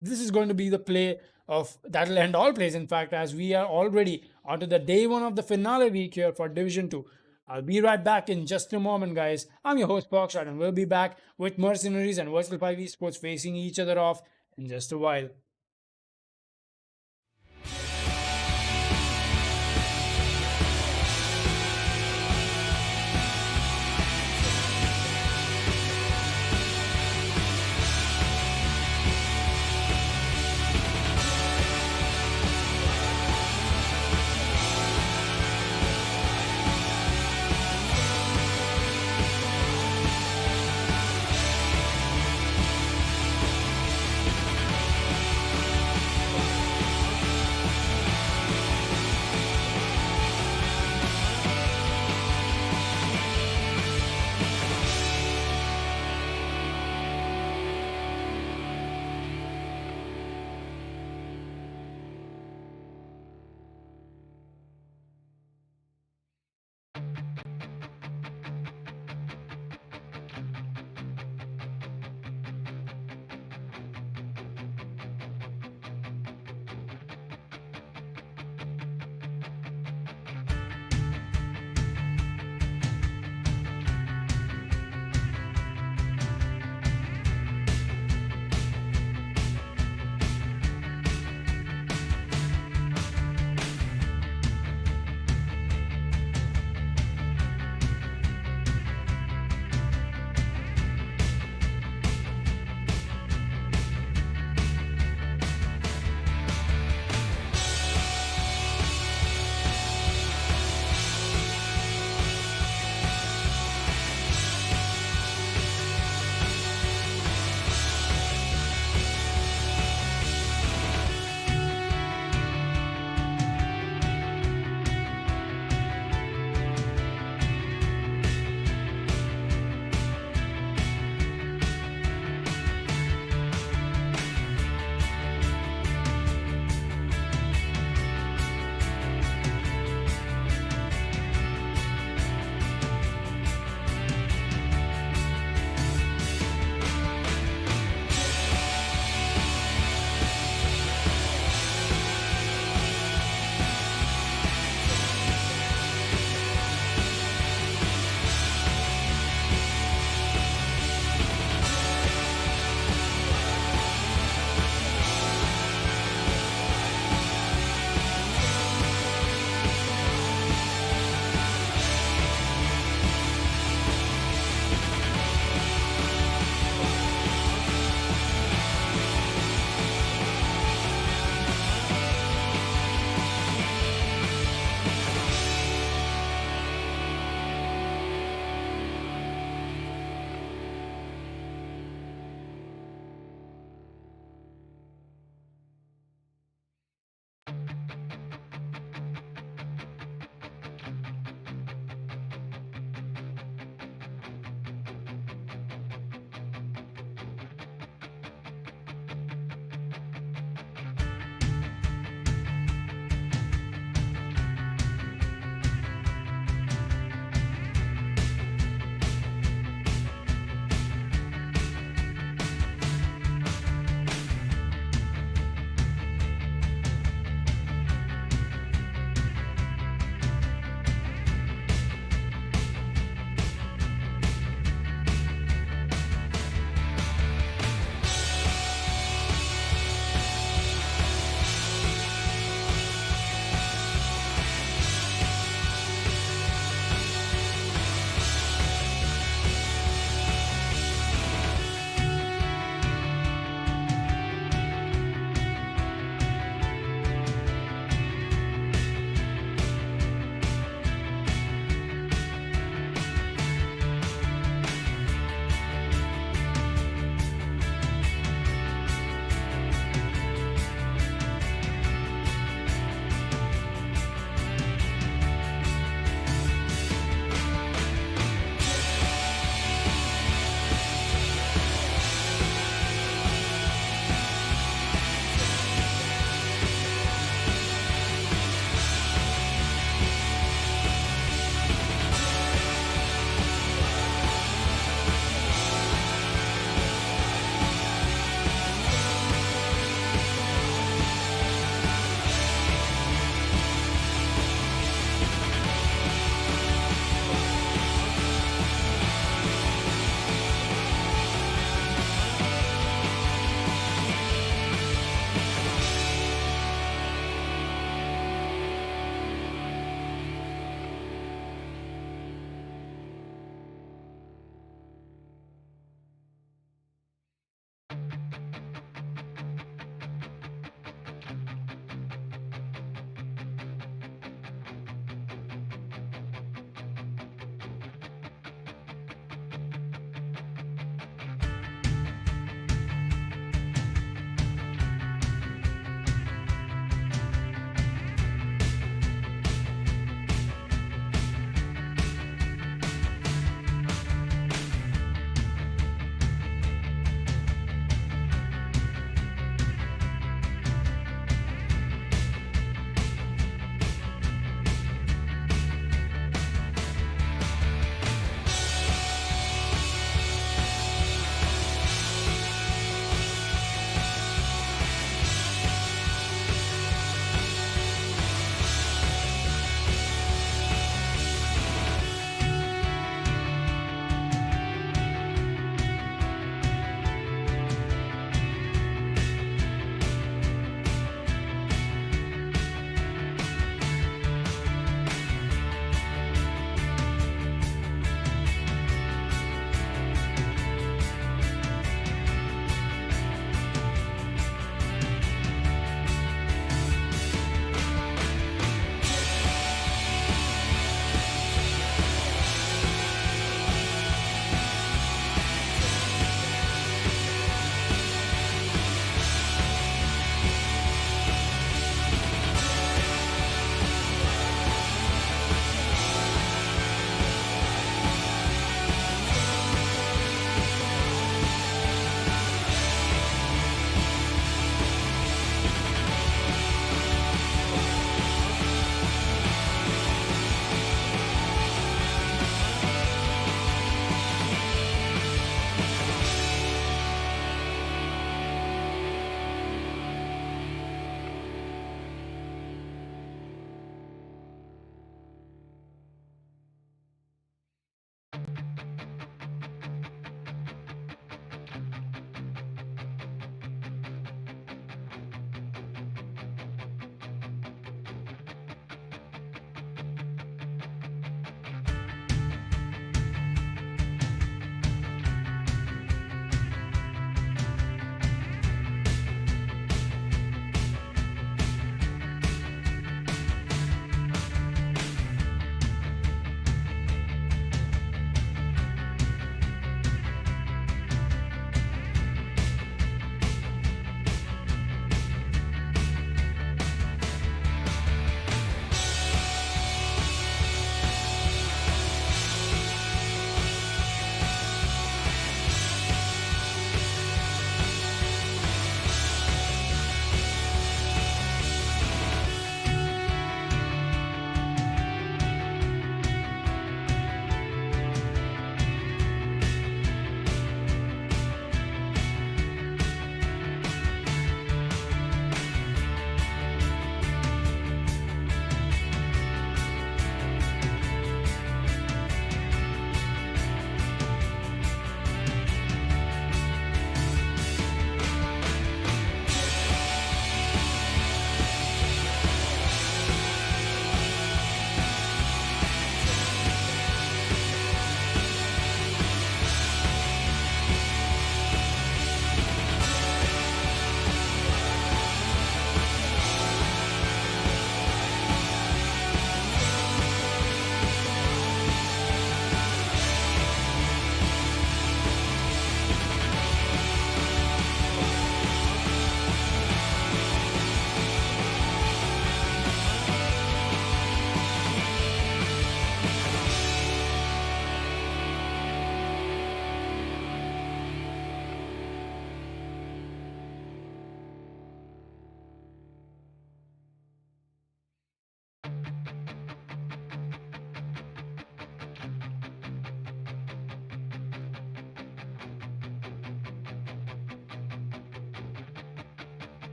[SPEAKER 3] This is going to be the play of that'll end all plays, in fact, as we are already onto the day 1 of the finale week here for Division 2. I'll be right back in just a moment, guys. I'm your host, Foxtrot, and we'll be back with Mercenaries and Virtual 5 Esports facing each other off in just a while.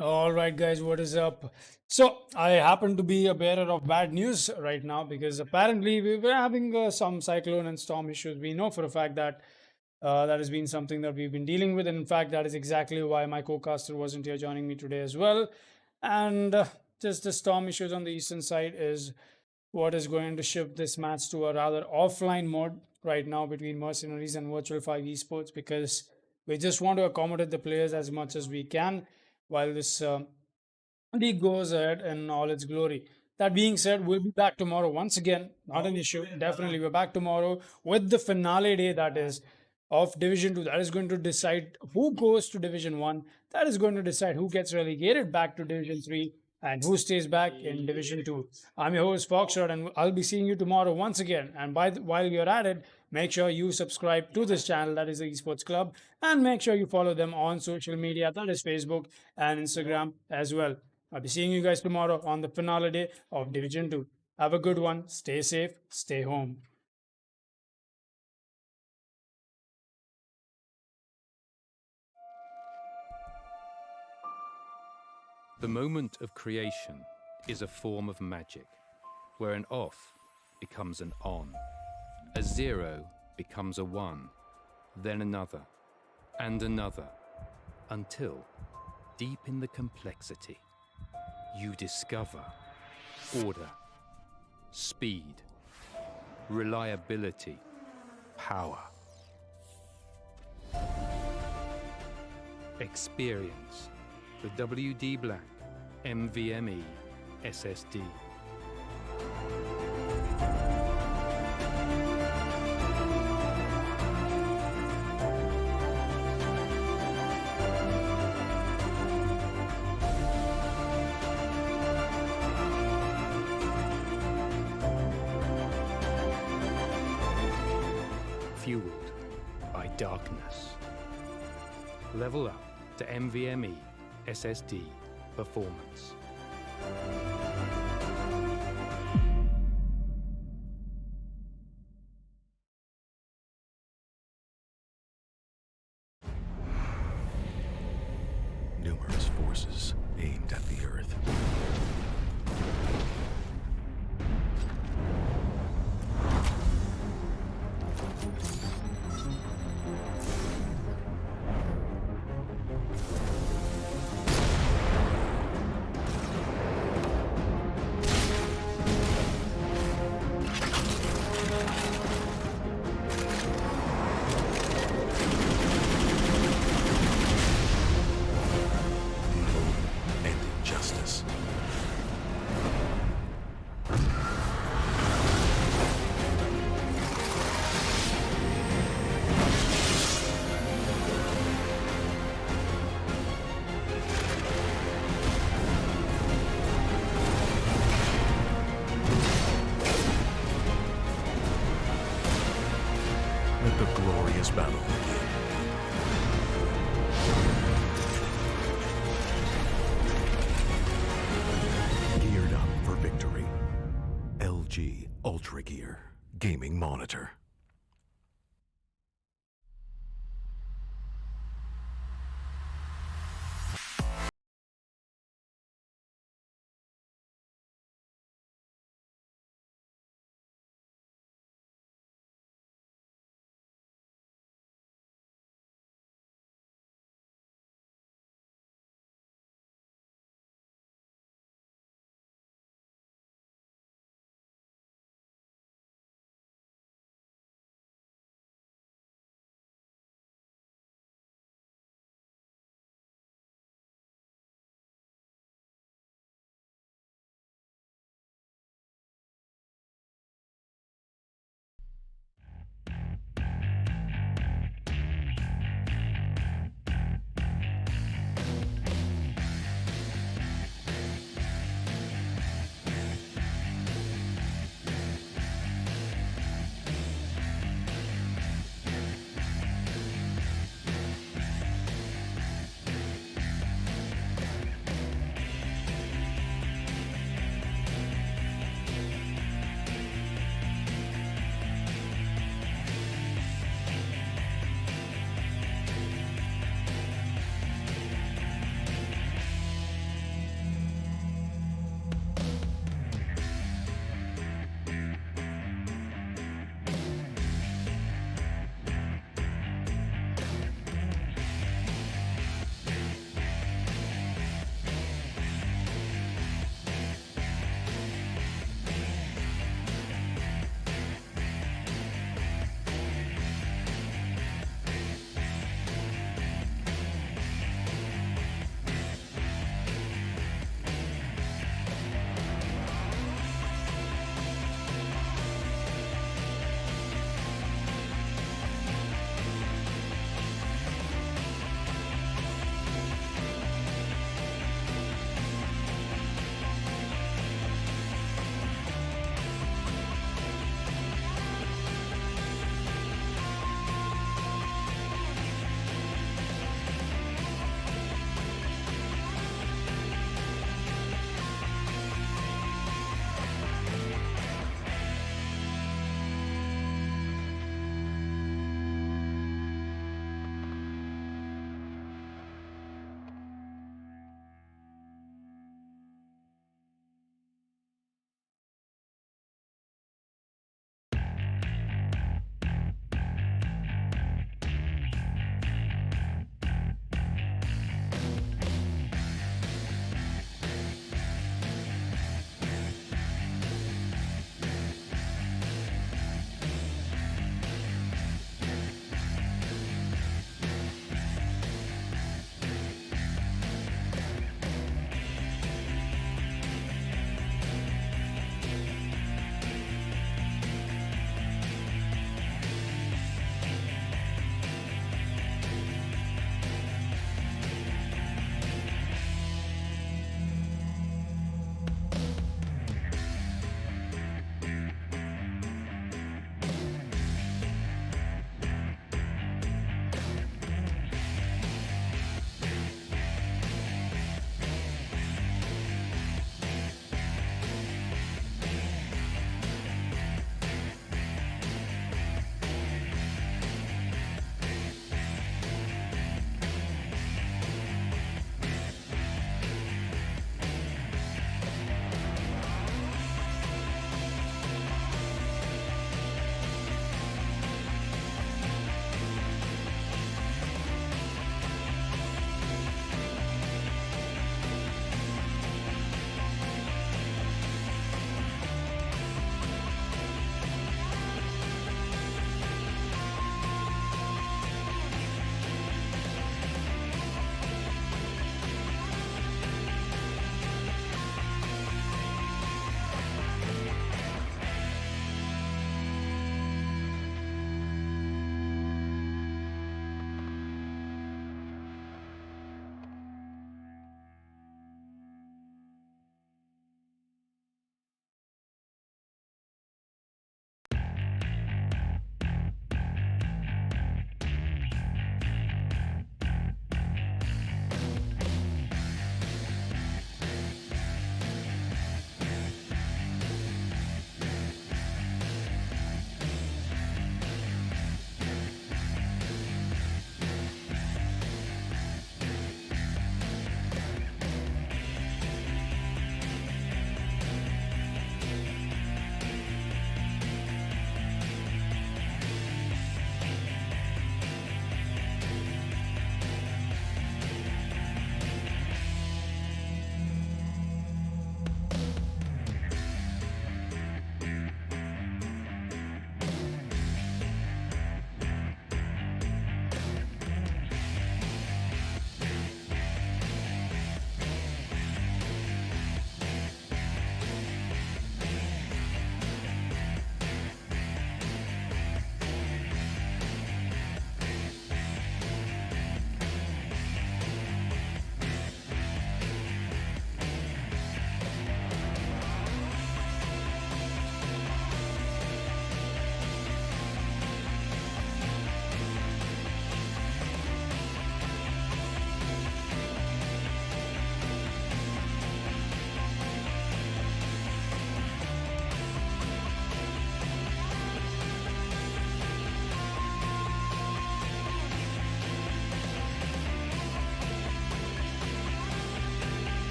[SPEAKER 3] All right, guys, what is up? So, I happen to be a bearer of bad news right now because apparently we were having some cyclone and storm issues. We know for a fact that that has been something that we've been dealing with. And in fact, that is exactly why my co-caster wasn't here joining me today as well. And just the storm issues on the eastern side is what is going to shift this match to a rather offline mode right now between Mercenaries and Virtual 5 Esports, because we just want to accommodate the players as much as we can while this league goes ahead in all its glory. That being said, we'll be back tomorrow once again. Not an issue. Definitely, we're back tomorrow with the finale day, that is, of Division 2. That is going to decide who goes to Division 1. That is going to decide who gets relegated back to Division 3 and who stays back in Division 2. I'm your host, Foxtrot, and I'll be seeing you tomorrow once again. And while you're at it, make sure you subscribe to this channel, that is the Esports Club, and make sure you follow them on social media, that is Facebook and Instagram as well. I'll be seeing you guys tomorrow on the finale day of Division 2. Have a good one. Stay safe. Stay home.
[SPEAKER 1] The moment of creation is a form of magic, where an off becomes an on, a 0 becomes a 1, then another, and another, until, deep in the complexity, you discover order, speed, reliability, power. Experience the WD Black NVMe SSD. Fueled by darkness. Level up to NVMe SSD performance.
[SPEAKER 2] Numerous forces aimed at the Earth. And injustice. Let the glorious battle begin. Geared up for victory. LG Ultragear Gaming Monitor.